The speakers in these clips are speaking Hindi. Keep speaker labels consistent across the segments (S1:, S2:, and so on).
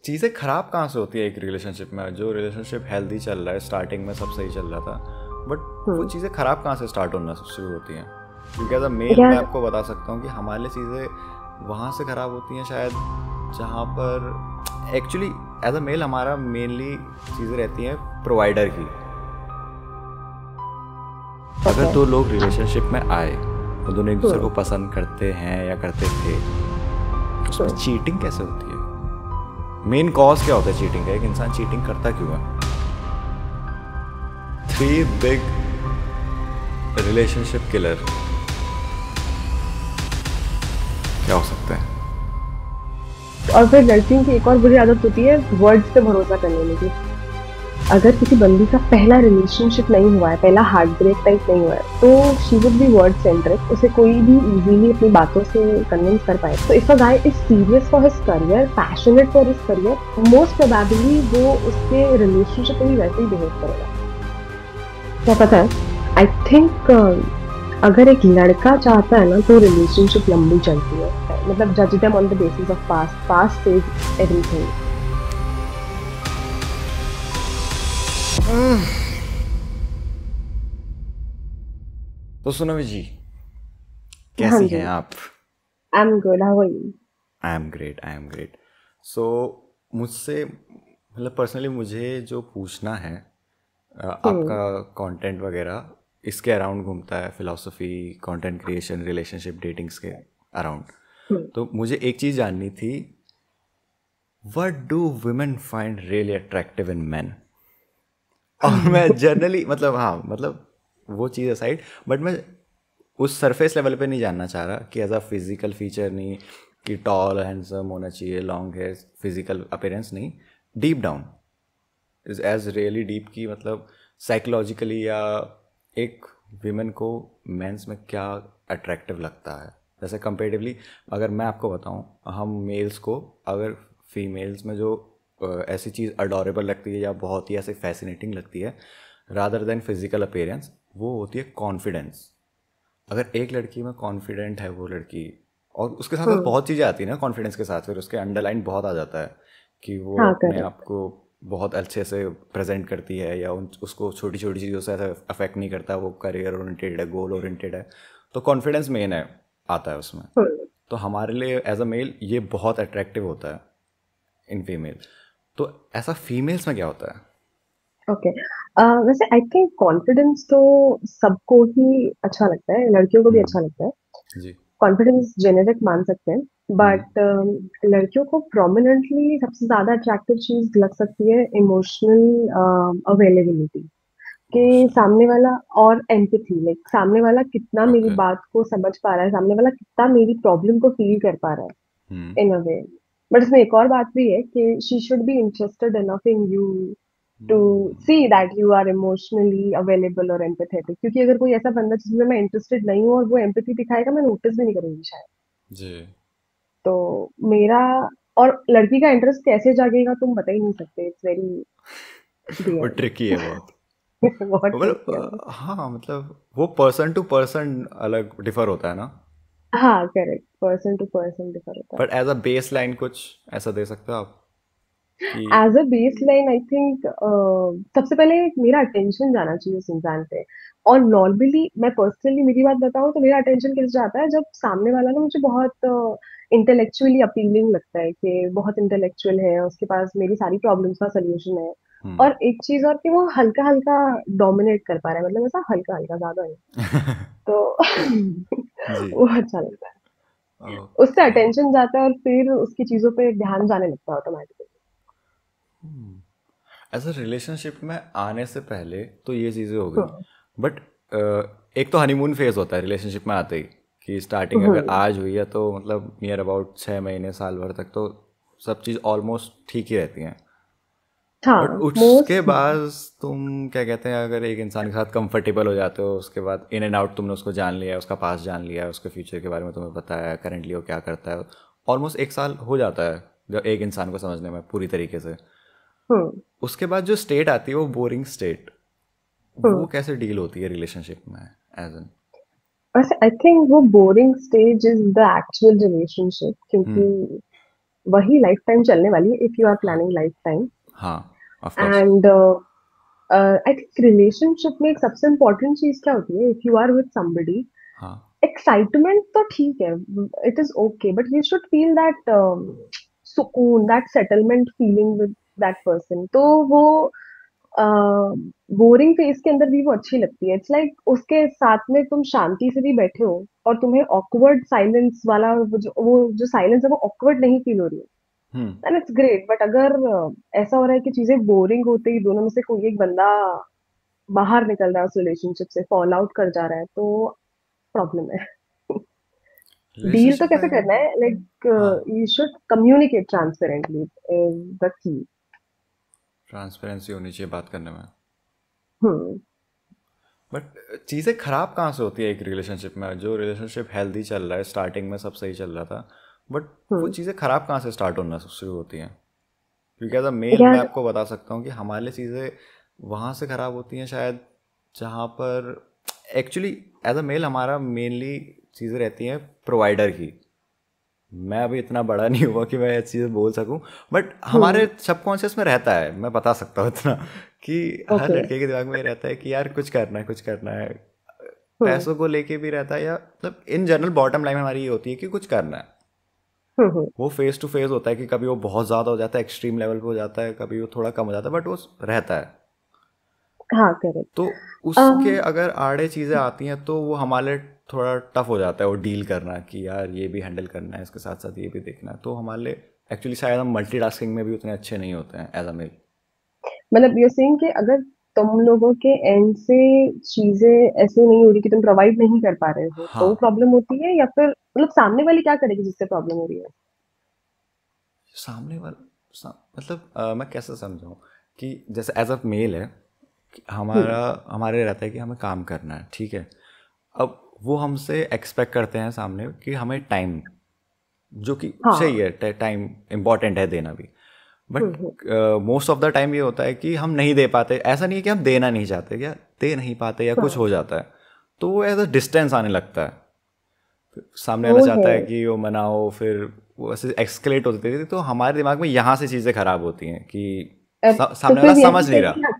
S1: चीज़ें खराब कहाँ से होती है एक रिलेशनशिप में? जो रिलेशनशिप हेल्दी चल रहा है, स्टार्टिंग में सब सही चल रहा था, बट वो
S2: हम्म।
S1: चीज़ें खराब कहाँ से स्टार्ट होना शुरू होती हैं? क्योंकि एज अ मेल मैं
S2: यार,
S1: आपको बता सकता हूँ कि हमारे लिए चीज़ें वहाँ से खराब होती हैं शायद, जहाँ पर एक्चुअली एज अ मेल हमारा मेनली चीज़ें रहती हैं प्रोवाइडर की। अगर
S2: ओके।
S1: दो लोग रिलेशनशिप में आए, वो दोनों एक दूसरे को
S2: हम्म।
S1: पसंद करते हैं या करते थे, उसमें
S2: हम्म।
S1: चीटिंग कैसे होती है? मेन कॉज क्या होता है चीटिंग का? एक इंसान चीटिंग करता क्यों है? थ्री बिग रिलेशनशिप किलर क्या हो सकते हैं?
S2: और फिर लड़कियों की एक और बुरी आदत होती है वर्ड्स पे भरोसा करने की। अगर किसी बंदी का पहला रिलेशनशिप नहीं हुआ है, पहला हार्ट ब्रेक टाइप नहीं हुआ है, तो she would be word centric. उसे कोई भी इजीली अपनी बातों से कन्विंस कर पाए। तो if a guy is serious for his career, passionate for his career, most probably वो उसके रिलेशनशिप में भी वैसे ही बिहेव करेगा। क्या पता है, आई थिंक अगर एक लड़का चाहता है ना तो रिलेशनशिप लंबी चलती है। मतलब जज them on the basis of past, past says everything.
S1: तो सुनवी जी,
S2: हाँ
S1: कैसी
S2: जी।
S1: हैं आप?
S2: I am good, how are you?
S1: I am great, I am great. So मुझसे मतलब पर्सनली मुझे जो पूछना है, आपका
S2: हम्म।
S1: कंटेंट वगैरह इसके अराउंड घूमता है, philosophy, content creation, relationship, datings के अराउंड।
S2: हम्म।
S1: तो मुझे एक चीज़ जाननी थी, what do women find really attractive in man? और मैं जनरली मतलब हाँ मतलब वो चीज़ असाइड, बट मैं उस सरफेस लेवल पे नहीं जानना चाह रहा कि एज अ फिजिकल फीचर नहीं, कि टॉल हैंडसम होना चाहिए, लॉन्ग हेयर, फिजिकल अपीयरेंस नहीं, deep down is as really deep की मतलब साइकोलॉजिकली, या एक विमेन को मेंस में क्या अट्रैक्टिव लगता है। जैसे कंपेरेटिवली अगर मैं आपको बताऊं, हम मेल्स को अगर फीमेल्स में जो ऐसी चीज़ अडोरेबल लगती है या बहुत ही ऐसे फैसिनेटिंग लगती है रादर देन फिजिकल अपीयरेंस, वो होती है कॉन्फिडेंस। अगर एक लड़की में कॉन्फिडेंट है वो लड़की, और उसके साथ साथ
S2: हम्म।
S1: बहुत चीज़ें आती हैं ना कॉन्फिडेंस के साथ, फिर उसके अंडरलाइन बहुत आ जाता है कि वो
S2: हाँ,
S1: अपने आप
S2: करेक्ट।
S1: को बहुत अच्छे से प्रेजेंट करती है, या उसको छोटी छोटी चीज़ों से ऐसा अफेक्ट नहीं करता, वो करियर ओरिएंटेड है, गोल ओरिएंटेड है। तो कॉन्फिडेंस मेन है, आता है उसमें।
S2: हम्म।
S1: तो हमारे लिए एज अ मेल ये बहुत अट्रैक्टिव होता है इन फीमेल। तो ऐसा फीमेल्स में क्या होता है?
S2: ओके। वैसे आई थिंक कॉन्फिडेंस तो सबको ही अच्छा लगता है, लड़कियों को भी अच्छा लगता है।
S1: जी।
S2: कॉन्फिडेंस जेनेरिक मान सकते हैं। बट लड़कियों को प्रोमिनेंटली सबसे ज्यादा अट्रैक्टिव चीज लग सकती है इमोशनल अवेलेबिलिटी। कि
S1: इमोशन।
S2: सामने वाला, और एम्पैथी, लाइक सामने वाला कितना मेरी
S1: ओके।
S2: बात को समझ पा रहा है, सामने वाला कितना मेरी प्रॉब्लम को फील कर पा रहा है इन अ वे। बट इसमें एक और बात भी है कि she should be interested enough in you to see that you are emotionally available और एम्पैथेटिक। क्योंकि अगर कोई ऐसा बंदा जिसमें मैं इंटरेस्टेड नहीं हूँ और वो एम्पैथी दिखाएगा, मैं नोटिस भी नहीं करूंगी शायद।
S1: जी।
S2: तो मेरा, और लड़की का इंटरेस्ट कैसे जागेगा तुम बता ही नहीं सकते। इट्स वेरी
S1: वो
S2: वियर्ड।
S1: ट्रिकी है बहुत।
S2: बहुत
S1: मतलब
S2: ट्रिकी है वो।
S1: हाँ मतलब वो पर्सन टू पर्सन अलग डिफर होता है ना।
S2: हाँ, correct, person to person differ होता
S1: but as a base line कुछ ऐसा दे सकते हो आप कि?
S2: है। As a base line I think सबसे पहले मेरा अटेंशन जाना चाहिए उस इंसान पे। और नॉर्मली मैं पर्सनली मेरी बात बताऊं तो मेरा अटेंशन किस जाता है, जब सामने वाला ना मुझे बहुत इंटेलेक्चुअली अपीलिंग लगता है, कि बहुत इंटेलेक्चुअल है, उसके पास मेरी सारी प्रॉब्लम्स का सोल्यूशन है। और एक चीज और, कि वो हल्का हल्का डोमिनेट कर पा रहा है, मतलब ऐसा हल्का हल्का, ज्यादा नहीं। तो
S1: जी।
S2: वो अच्छा लगता है। उससे
S1: ओके।
S2: अटेंशन जाता है और फिर उसकी चीजों पे ध्यान जाने लगता है ऑटोमेटिकली।
S1: एज अ रिलेशनशिप में आने से पहले तो ये चीज़ें हो गई, बट एक तो हनीमून फेज होता है रिलेशनशिप में आते ही, कि स्टार्टिंग अगर
S2: हम्म।
S1: आज हुई है तो मतलब नियर अबाउट 6 महीने साल भर तक तो सब चीज़ ऑलमोस्ट ठीक ही रहती हैं। बट
S2: हाँ,
S1: उसके
S2: मोस्ट।
S1: बाद तुम क्या कहते हैं, अगर एक इंसान के साथ कंफर्टेबल हो जाते हो, उसके बाद इन एंड आउट तुमने उसको जान लिया, उसका पास जान लिया, उसके फ्यूचर के बारे में तुम्हें पता है, करेंटली वो क्या करता है, ऑलमोस्ट 1 साल हो जाता है जब एक इंसान को समझने में पूरी तरीके से।
S2: हम्म।
S1: उसके बाद जो स्टेट आती है वो बोरिंग स्टेट, वो
S2: हम्म।
S1: कैसे डील होती है रिलेशनशिप में एज एन?
S2: वैसे आई थिंक वो boring stage is the actual relationship. क्योंकि वही लाइफ टाइम चलने वाली है इफ यू आर
S1: हाँ
S2: प्लानिंग लाइफ टाइम.
S1: हाँ, of course.
S2: And I think relationship में एक सबसे इम्पोर्टेंट चीज क्या होती है, if you are with somebody,
S1: हाँ।
S2: एक्साइटमेंट तो ठीक है, it is okay, but you should feel that सुकून, that settlement feeling with that person. तो वो बोरिंग फेज के अंदर भी वो अच्छी लगती है. इट्स लाइक उसके साथ में तुम शांति से भी बैठे हो और तुम्हें ऑकवर्ड साइलेंस वाला वो जो साइलेंस है वो ऑकवर्ड नहीं फील हो रही है,
S1: hmm.
S2: Then it's great. But अगर ऐसा हो रहा है कि चीजें बोरिंग होते ही दोनों में से कोई एक बंदा बाहर निकल रहा है उस रिलेशनशिप से, फॉल आउट कर जा रहा है, तो प्रॉब्लम है. डील तो
S1: रिलेशनशिप
S2: कैसे
S1: में।
S2: करना है, लाइक
S1: हाँ,
S2: you should communicate transparently is the key.
S1: Transparency होनी चाहिए बात करने में।
S2: हम्म.
S1: बट चीज़ें ख़राब कहाँ से होती है एक रिलेशनशिप में? जो रिलेशनशिप हेल्दी चल रहा है, स्टार्टिंग में सब सही चल रहा था, बट वो
S2: हम्म.
S1: चीज़ें ख़राब कहाँ से स्टार्ट होना शुरू होती हैं? क्योंकि एज अ मेल मैं
S2: यार.
S1: आपको बता सकता हूँ कि हमारे लिए चीज़ें वहाँ से ख़राब होती हैं शायद, जहाँ पर एक्चुअली एज अ मेल हमारा मेनली चीज़ें रहती हैं प्रोवाइडर की। मैं अभी इतना बड़ा नहीं हुआ कि मैं ये चीज़ बोल सकूं, बट हमारे
S2: हम्म.
S1: सबकॉन्शियस में रहता है, मैं बता सकता हूँ इतना कि हर
S2: ओके.
S1: लड़के के दिमाग में ये रहता है कि यार कुछ करना है, कुछ करना है।
S2: हम्म.
S1: पैसों को लेके भी रहता है, या मतलब इन जनरल बॉटम लाइन हमारी ये होती है कि कुछ करना है।
S2: हम्म.
S1: वो फेस टू फेस होता है कि कभी वो बहुत ज़्यादा हो जाता है, एक्सट्रीम लेवल पे हो जाता है, कभी वो थोड़ा कम हो जाता है, बट वो रहता है।
S2: हाँ, करेक्ट.
S1: तो उसके अगर आड़े चीज़ें आती हैं तो वो हमारे लिए थोड़ा टफ हो जाता है वो डील करना, कि यार ये भी हैंडल करना है, इसके साथ साथ ये भी देखना है। तो हमारे लिए एक्चुअली शायद हम मल्टीटास्किंग में भी उतने अच्छे नहीं होते हैं एज अ मेल।
S2: मतलब ये सेम कि अगर तुम लोगों के एंड से चीजें ऐसे नहीं हो रही कि तुम प्रोवाइड नहीं कर पा रहे हो, तो
S1: हाँ,
S2: प्रॉब्लम होती है, या फिर मतलब सामने वाली क्या करेगी जिससे प्रॉब्लम हो रही है?
S1: सामने वाला मतलब मैं कैसे समझाऊँ कि जैसे एज अ मेल है कि
S2: हम्म.
S1: हमारे रहता है कि हमें काम करना है, ठीक है। अब वो हमसे एक्सपेक्ट करते हैं सामने कि हमें टाइम, जो कि सही
S2: हाँ.
S1: है, टाइम इम्पॉर्टेंट है देना भी, but
S2: hmm.
S1: Most of the time ये होता है कि हम नहीं दे पाते। ऐसा नहीं है कि हम देना नहीं चाहते, क्या दे नहीं पाते या कुछ
S2: हाँ,
S1: हो जाता है, तो वो एज अ डिस्टेंस आने लगता है। फिर सामने वाला
S2: वो है.
S1: चाहता है कि वो मनाओ, फिर वो ऐसे एक्सकेलेट होती रहती है। तो हमारे दिमाग में यहाँ से चीज़ें खराब होती हैं कि
S2: अब तो
S1: सामने वाला
S2: फिर यही
S1: समझ नहीं
S2: से
S1: रहा।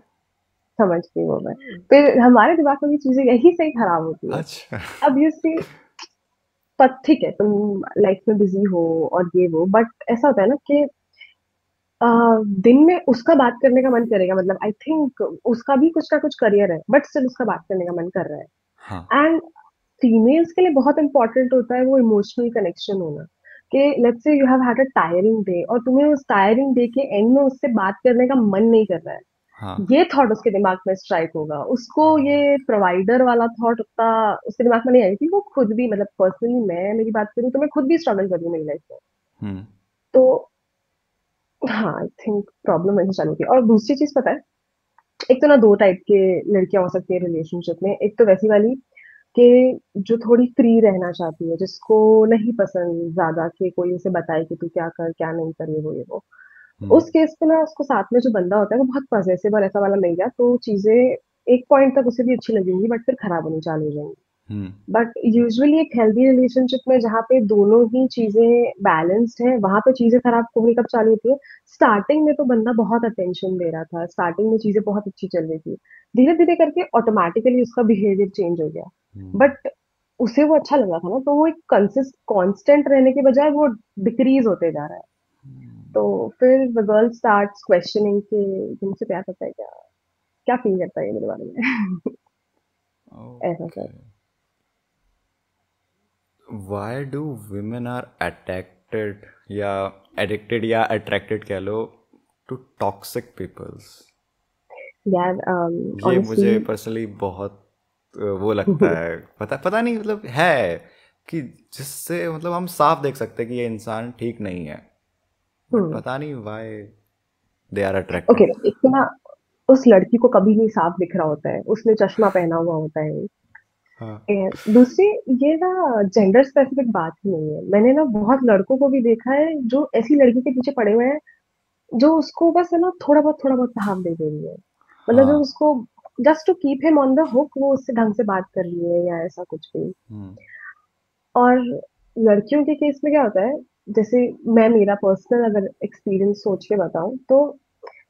S2: समझ गई वो मैं. फिर हमारे दिमाग में भी चीजें यही से ही खराब होती है.
S1: अच्छा।
S2: अब यू सी, पर ठीक है तुम लाइफ में बिजी हो और ये वो, बट ऐसा होता है ना कि अ, दिन में उसका बात करने का मन करेगा, मतलब आई थिंक उसका भी कुछ ना कुछ करियर है, बट स्टिल उसका बात करने का मन कर रहा
S1: हाँ
S2: है. एंड फीमेल्स के लिए बहुत इंपॉर्टेंट होता है वो इमोशनल कनेक्शन होना, कि let's say you have had a tiring day और तुम्हें उस टायरिंग डे के एंड में उससे बात करने का मन नहीं कर रहा है.
S1: हाँ।
S2: ये थॉट उसके दिमाग में स्ट्राइक होगा, उसको ये प्रोवाइडर वाला थॉट उतना उसके दिमाग में नहीं आई थी. वो खुद भी, मतलब पर्सनली मैं मेरी बात करूँ तो मैं खुद भी स्ट्रगल कर रही हूँ मेरी लाइफ में.
S1: हम्म।
S2: तो हाँ, आई थिंक प्रॉब्लम वहीं चालू होती है. और दूसरी चीज पता है, एक तो ना दो टाइप के लड़कियां हो सकती है रिलेशनशिप में. एक तो वैसी वाली कि जो थोड़ी फ्री रहना चाहती है, जिसको नहीं पसंद ज्यादा कि कोई उसे बताए कि तू क्या कर क्या नहीं कर, ये वो ये वो.
S1: हम्म।
S2: उस केस पे ना उसको साथ में जो बंदा होता है वो बहुत पॉजेसिव और ऐसा वाला मिल गया, तो चीजें एक पॉइंट तक उसे भी अच्छी लगेंगी बट फिर खराब होनी चालू हो जाएंगी.
S1: हम्म।
S2: बट यूजुअली एक हेल्दी रिलेशनशिप में जहाँ पे दोनों ही चीजें बैलेंस्ड है, वहां पे चीजें खराब होनी कब चालू होती है? स्टार्टिंग में तो बंदा बहुत अटेंशन दे रहा था, स्टार्टिंग में चीजें बहुत अच्छी चल रही थी, धीरे धीरे करके ऑटोमेटिकली उसका बिहेवियर चेंज हो गया.
S1: हम्म।
S2: बट उसे वो अच्छा लगा था ना, तो वो एक कांस्टेंट रहने के बजाय वो डिक्रीज होते जा रहा है. तो फिर द गर्ल स्टार्ट्स क्वेश्चनिंग कि तुमसे प्यार करता है क्या, क्या फील करता है ये मेरे बारे में. ऐसा
S1: okay.
S2: Sir.
S1: Why do women are attracted या एडिक्टेड या अट्रैक्टेड कह लो टू टॉक्सिक पीपल्स?
S2: यार
S1: ये
S2: ऑनेस्टली.
S1: मुझे पर्सनली बहुत वो लगता है, पता पता नहीं मतलब है कि जिससे मतलब हम साफ देख सकते हैं कि ये इंसान ठीक नहीं है, बट पता नहीं why they are
S2: okay,
S1: attracted.
S2: एक तो ना उस लड़की को कभी नहीं साफ दिख रहा होता है, उसने चश्मा पहना हुआ होता है.
S1: हाँ
S2: दूसरी, ये ना जेंडर स्पेसिफिक बात ही नहीं है. मैंने ना बहुत लड़कों को भी देखा है जो ऐसी लड़की के पीछे पड़े हुए हैं जो उसको बस है ना थोड़ा बहुत भाव दे दे रही है, मतलब जो
S1: हाँ।
S2: उसको just to keep him on the hook, वो उससे ढंग से बात कर रही है या ऐसा कुछ भी.
S1: हम्म।
S2: और लड़कियों के केस में क्या होता है, जैसे मैं मेरा पर्सनल अगर एक्सपीरियंस सोच के बताऊं तो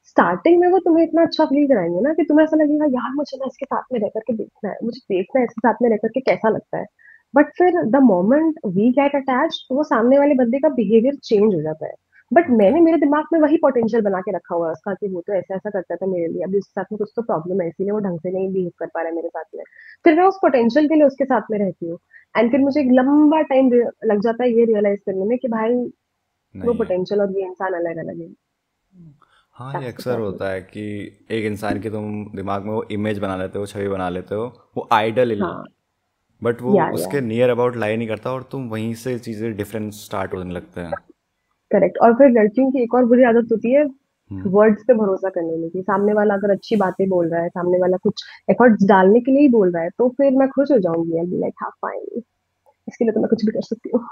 S2: स्टार्टिंग में वो तुम्हें इतना अच्छा फील कराएंगे ना कि तुम्हें ऐसा लगेगा यार मुझे ना इसके साथ में रह करके देखना है, मुझे देखना है इसके साथ में रह करके कैसा लगता है। बट फिर the moment we get attach वो सामने वाले बंदे का बिहेवियर चेंज हो जाता है। But
S1: okay.
S2: मैंने मेरे दिमाग में वही पोटेंशियल बना के रखा हुआ है उसका कि वो तो ऐसा ऐसा करता था मेरे लिए, अभी उसके साथ में कुछ तो प्रॉब्लम है इसीलिए वो ढंग से नहीं बिहेव कर पा रहा है मेरे साथ में। फिर मैं उस पोटेंशियल के लिए उसके साथ में रहती हूँ। एंड फिर मुझे एक लंबा टाइम लग जाता है ये रियलाइज करने में कि भाई वो
S1: नहीं है।
S2: पोटेंशियल और ये इंसान अलग अलग है।
S1: हाँ, ये
S2: दैट्स द
S1: अक्सर
S2: प्रॉब्लम।
S1: होता है कि एक इंसान की तुम दिमाग में वो इमेज बना लेते हो, छवि बना लेते हो, वो आइडल,
S2: हाँ।
S1: बट वो
S2: या
S1: उसके नियर अबाउट लाई नहीं करता और तुम वहीं से चीज़ें डिफरेंस स्टार्ट होने लगते हैं।
S2: करेक्ट। और फिर लड़कियों की एक और बुरी आदत होती है
S1: हम्म।
S2: वर्ड्स पे भरोसा करने में, कि सामने वाला अगर अच्छी बातें बोल रहा है, सामने वाला कुछ एफर्ट्स डालने के लिए ही बोल रहा है, तो फिर मैं खुश हो जाऊंगी एंड बी लाइक हाँ फाइन, इसके लिए तो मैं कुछ भी कर सकती हूँ।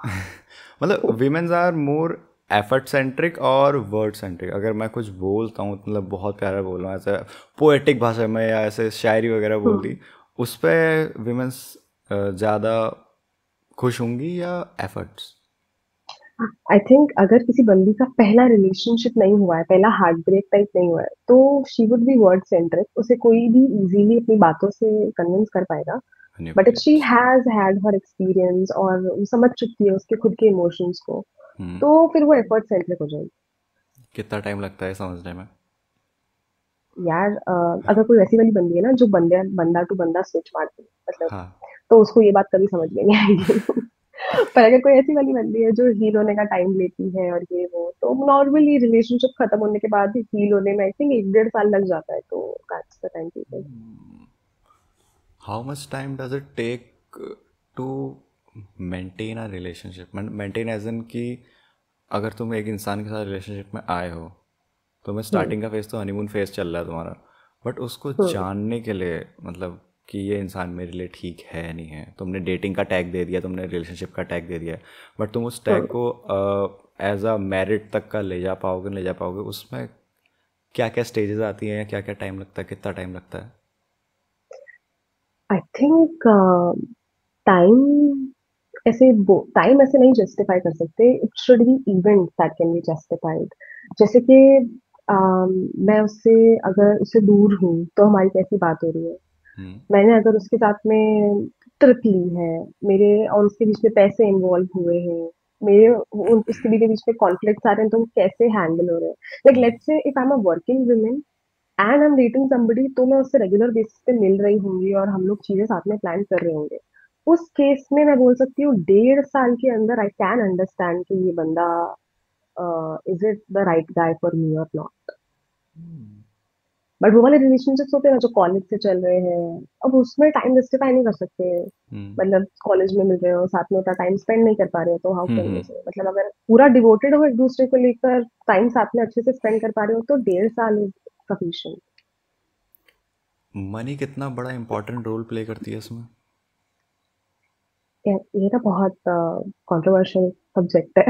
S1: मतलब womens are more effort centric और वर्ड सेंट्रिक। अगर मैं कुछ बोलता हूँ मतलब बहुत प्यारा बोल रहा हूँ ऐसे पोएटिक भाषा में या ऐसे शायरी वगैरह बोल दी, उस पर विमेन्स ज़्यादा खुश होंगी या एफर्ट्स?
S2: आई थिंक अगर किसी बंदी का पहला रिलेशनशिप नहीं हुआ है, पहला हार्ट ब्रेक टाइप नहीं हुआ है, तो she would be word centric, उसे कोई भी इजीली अपनी बातों से कन्विंस कर पाएगा। But if she
S1: manipulate.
S2: Has had her experience और वो समझ चुकी है उसके खुद के इमोशंस को,
S1: हम्म।
S2: तो फिर वो एफर्ट सेंट्रिक हो जाएगी।
S1: कितना टाइम लगता है समझने में?
S2: यार अगर कोई वैसी वाली बंदी है ना जो बंदे बंदा टू बंदा स्विच मारती है, मतलब,
S1: हाँ।
S2: तो उसको ये बात कभी समझ में नहीं आएगी। पर अगर कोई ऐसी वाली बंदी है जो हील होने का टाइम लेती है और ये वो, तो नॉर्मली रिलेशनशिप खत्म होने के बाद हील होने में आई थिंक 1 1.5 साल लग जाता है, तो that's the time period.
S1: How much time does it take to maintain a relationship? Maintain as in कि अगर तुम एक इंसान के साथ रिलेशनशिप में आए हो, तो मैं
S2: हम्म।
S1: स्टार्टिंग का फेज तो हनीमून फेज चल रहा है तुम्हारा, बट उसको
S2: हम्म।
S1: जानने के लिए मतलब कि ये इंसान मेरे लिए ठीक है नहीं है, तुमने डेटिंग का टैग दे दिया, तुमने रिलेशनशिप का टैग दे दिया, बट तुम उस टैग
S2: हम्म।
S1: को एज अ मैरिड तक का ले जा पाओगे नहीं ले जा पाओगे, उसमें क्या क्या स्टेजेस आती हैं, क्या क्या टाइम लगता है, कितना टाइम लगता है?
S2: आई थिंक टाइम टाइम ऐसे नहीं जस्टिफाई कर सकते, it should be event that can be justified. जैसे कि मैं उससे अगर उससे दूर हूँ तो हमारी कैसी बात हो रही है,
S1: हम्म।
S2: मैंने अगर उसके साथ में ट्रिप ली है, मेरे और उसके बीच में पैसे इन्वॉल्व हुए हैं, मेरे उसके बीच में कॉन्फ्लिक्ट्स आ रहे हैं, तो वो कैसे हैंडल हो रहे हैं। Like let's say if I am a working women and I am dating somebody, तो मैं उससे रेगुलर बेसिस पे मिल रही होंगी और हम लोग चीजें साथ में प्लान कर रहे होंगे। उस केस में मैं बोल सकती हूँ 1.5 साल के अंदर आई कैन अंडरस्टैंड कि ये बंदा is it the right guy for me और नॉट। बट वो वाले रिलेशनशिप्स होते हैं ना जो कॉलेज से चल रहे हैं, अब उसमें टाइम जस्टिफाई नहीं कर सकते।
S1: हम्म।
S2: मतलब कॉलेज में मिल रहे हो, साथ में उतना टाइम स्पेंड नहीं कर पा रहे हो, तो हाउ
S1: हम्म।
S2: कैन यू से, मतलब अगर पूरा डिवोटेड हो एक दूसरे को लेकर, टाइम साथ में अच्छे से स्पेंड कर पा रहे हो, तो 1.5 साल इज सफिशिएंट।
S1: मनी कितना बड़ा इंपॉर्टेंट रोल प्ले करती है इसमें?
S2: ये तो बहुत कंट्रोवर्शियल सब्जेक्ट है।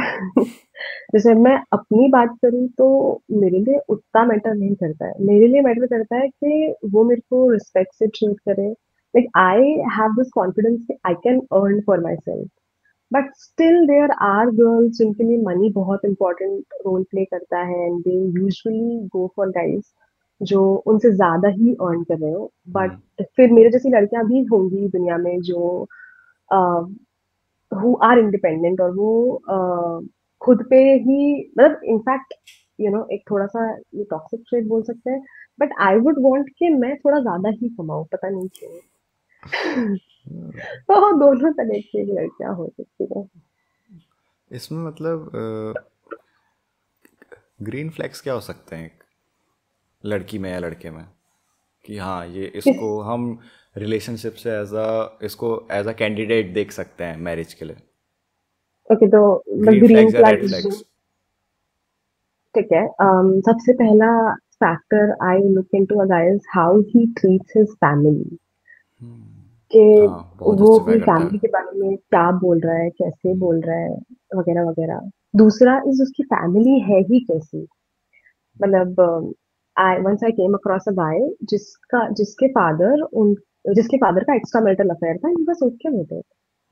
S2: जैसे मैं अपनी बात करूँ तो मेरे लिए उतना मैटर नहीं करता है, मेरे लिए मैटर करता है कि वो मेरे को रिस्पेक्ट से ट्रीट करे। Like I have this confidence कि I can earn for myself. But still there are girls जिनके लिए मनी बहुत इंपॉर्टेंट रोल प्ले करता है and they usually go for guys जो उनसे ज्यादा ही अर्न कर रहे हो। But
S1: hmm.
S2: फिर मेरे जैसी लड़कियां भी होंगी दुनिया में जो हु आर इंडिपेंडेंट और वो खुद पे ही, मतलब इनफैक्ट एक थोड़ा सा ये टॉक्सिक ट्रेट बोल सकते हैं, बट आई वुड वांट कि मैं थोड़ा ज्यादा ही कमाऊं, पता नहीं क्यों। तो दोनों तरह की लड़कियां हो सकती है।
S1: इसमें मतलब ग्रीन फ्लैग्स क्या हो सकते हैं एक लड़की में या लड़के में, कि हाँ ये
S2: इस
S1: इसको हम रिलेशनशिप से इसको एज अ कैंडिडेट देख सकते हैं मैरिज के लिए?
S2: ओके, तो द
S1: ग्रीन
S2: ग्रीन
S1: फ्लैग्स या रेड
S2: फ्लैग,
S1: फ्लैग्स?
S2: ठीक है। सबसे पहला factor I look into a guy is how he treats his family, कि
S1: हाँ, बहुत
S2: वो
S1: जस्टिफाई
S2: अपनी
S1: करता
S2: फैमिली
S1: है।
S2: के बारे में क्या बोल रहा है, कैसे बोल रहा है, वगैरह वगैरह। दूसरा इज उसकी फैमिली है ही कैसी। मतलब I once I came across a guy जिसका जिसके फादर उन जिसके फादर का एक्स्ट्रा मैरिटल अफेयर था, he was okay with it.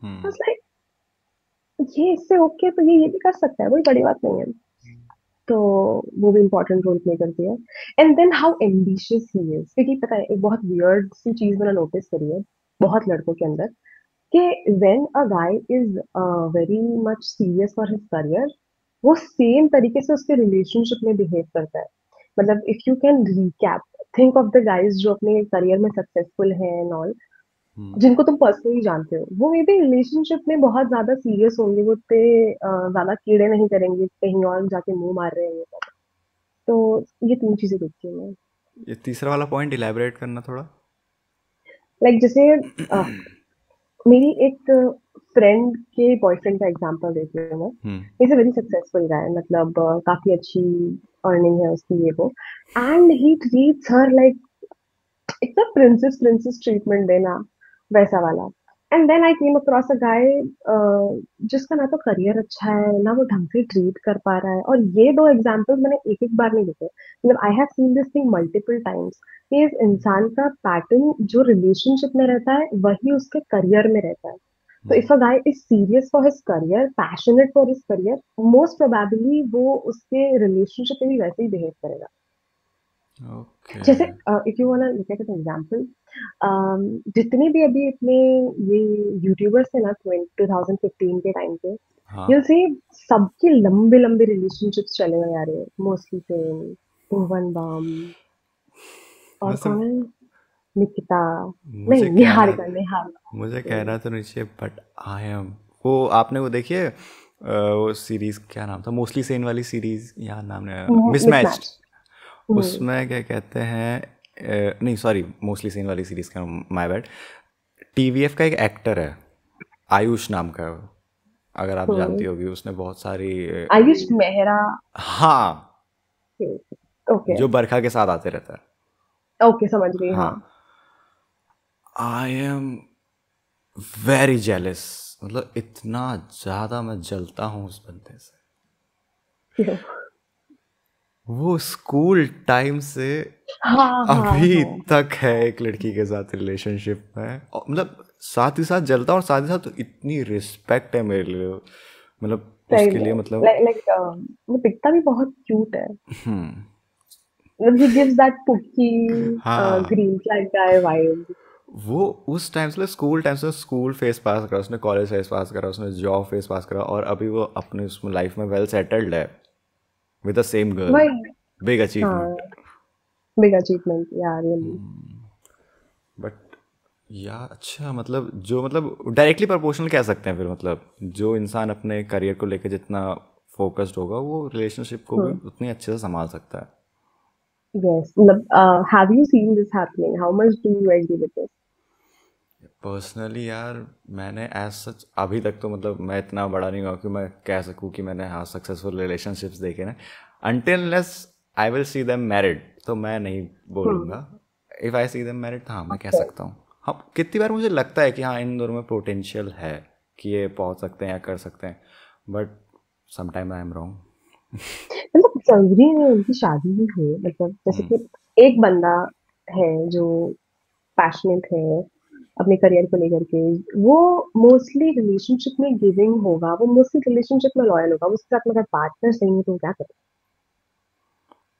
S1: Hmm.
S2: Was like ये इससे ओके तो ये भी कर सकता है, कोई बड़ी बात नहीं है। तो वो भी इम्पोर्टेंट रोल प्ले करती है। And then how ambitious he is, क्योंकि पता है एक बहुत वियर्ड सी चीज मैंने नोटिस करी है बहुत लड़कों के अंदर, कि when a guy is very much serious for his career, वो सेम तरीके से उसके रिलेशनशिप में बिहेव करता है। मतलब if you can recap, think of the guys जो अपने करियर में सक्सेसफुल हैं एंड ऑल,
S1: हम्म।
S2: जिनको तुम पर्सनली जानते हो, वो मे बी रिलेशनशिप में बहुत ज्यादा सीरियस होंगे, वो उतने ज्यादा कीड़े नहीं करेंगे कहीं और जाके मुंह मार रहे हैं। तो ये तीन चीजें देखती हूँ मैं।
S1: ये तीसरा वाला पॉइंट इलेबोरेट करना थोड़ा।
S2: लाइक जैसे मेरी एक फ्रेंड के बॉयफ्रेंड का एग्जांपल देती हूँ मैं।
S1: Hmm.
S2: Is a very successful guy, मतलब काफी अच्छी अर्निंग है उसकी, ये वो। And he treats her like एकदम प्रिंसेस प्रिंसेस ट्रीटमेंट देना, वैसा वाला। And then I came across a guy जिसका ना तो करियर अच्छा है, ना वो ढंग से ट्रीट कर पा रहा है। और ये दो एग्जाम्पल मैंने एक एक बार नहीं देखे, मतलब I have seen this thing multiple times, कि इस इंसान का पैटर्न जो रिलेशनशिप में रहता है वही उसके करियर में रहता है। तो if a guy is serious for his career, passionate for his career, most probably वो उसके रिलेशनशिप में भी वैसे ही बिहेव करेगा।
S1: ओके।
S2: जैसे if you want look at an example, जितने भी अभी इतने ये यूट्यूबर्स थे ना 2015 के टाइम पे,
S1: हाँ।
S2: you'll see सबके लंबे लंबे रिलेशनशिप्स चले हुए आ रहे हैं, मोस्टली सेम, भुवन बाम, और
S1: वैसे
S2: कौन है, निकिता, नहीं
S1: मुझे कहना
S2: निहारिका, निहारिका।
S1: मुझे कहना तो नहीं चाहिए बट आई एम, वो आपने वो देखी है वो सीरीज क्या नाम था, मोस्टली सेन वाली सीरीज, यार नाम नहीं, मिसमैच्ड।
S2: मिसमैच।
S1: उसमें क्या कहते हैं नहीं सॉरी, मोस्टली सेन वाली सीरीज का, माय बैड। टीवीएफ का एक एक्टर है, आयुष नाम का है वो, अगर आप जानती होगी, उसने बहुत सारी
S2: आयुष मेहरा।
S1: हाँ,
S2: ओके।
S1: जो बरखा के साथ आते रहता है।
S2: ओके समझ गई, हाँ।
S1: हाँ। आई एम वेरी जेलस, मतलब इतना ज़्यादा मैं जलता हूँ उस बंदे से।
S2: क्यों?
S1: वो स्कूल टाइम से
S2: हाँ हाँ
S1: अभी
S2: हाँ।
S1: तक है एक लड़की के साथ रिलेशनशिप में, और मतलब साथ ही साथ जलता हूँ, और साथ ही साथ तो इतनी रिस्पेक्ट है मेरे लिए, मतलब
S2: सही
S1: उसके
S2: में,
S1: लिए, मतलब
S2: लाइक लाइक वो दिखता भी बहुत क्यूट है। मतलब he gives that पुक्की
S1: हाँ।
S2: ग्रीन फ्लैग गाय वाइब।
S1: वो उस टाइम से, स्कूल टाइम से, स्कूल फेस पास करा उसने, कॉलेज फेस पास करा उसने, जॉब फेस पास करा, और अभी वो अपने उसमें लाइफ में वेल सेटल्ड है विद द सेम गर्ल।
S2: वही।
S1: Big achievement.
S2: हाँ, बिग अचीवमेंट यार, रियली।
S1: बट या अच्छा, मतलब जो, मतलब डायरेक्टली प्रोपोर्शनल कह सकते हैं फिर, मतलब जो इंसान अपने करियर को लेकर जितना फोकस्ड होगा, वो रिलेशनशिप को भी उतनी अच्छे से संभाल सकता है।
S2: यस, मतलब have you seen this happening, how much do you agree with this?
S1: Personally यार, मैंने एज सच अभी तक तो, मतलब मैं इतना बड़ा नहीं हुआ कि मैं कह सकूँ कि मैंने हाँ सक्सेसफुल रिलेशनशिप्स देखे ना, until less I will see them married, तो मैं नहीं
S2: हम्म।
S1: बोलूँगा। If I see them married, तो हाँ मैं कह सकता हूँ। हाँ, कितनी बार मुझे लगता है कि हाँ इन दोनों में पोटेंशियल है कि ये पहुँच सकते हैं या कर सकते हैं, but sometime I am wrong.
S2: मतलब जरूरी है उनकी शादी ही हो, मतलब जैसे कि एक बंदा है जो पैशनेट है अपने करियर को लेकर के, वो मोस्टली रिलेशनशिप में गिविंग होगा, वो मोस्टली रिलेशनशिप में लॉयल होगा, उसके साथ में अगर पार्टनर सही नहीं तो वो क्या करे?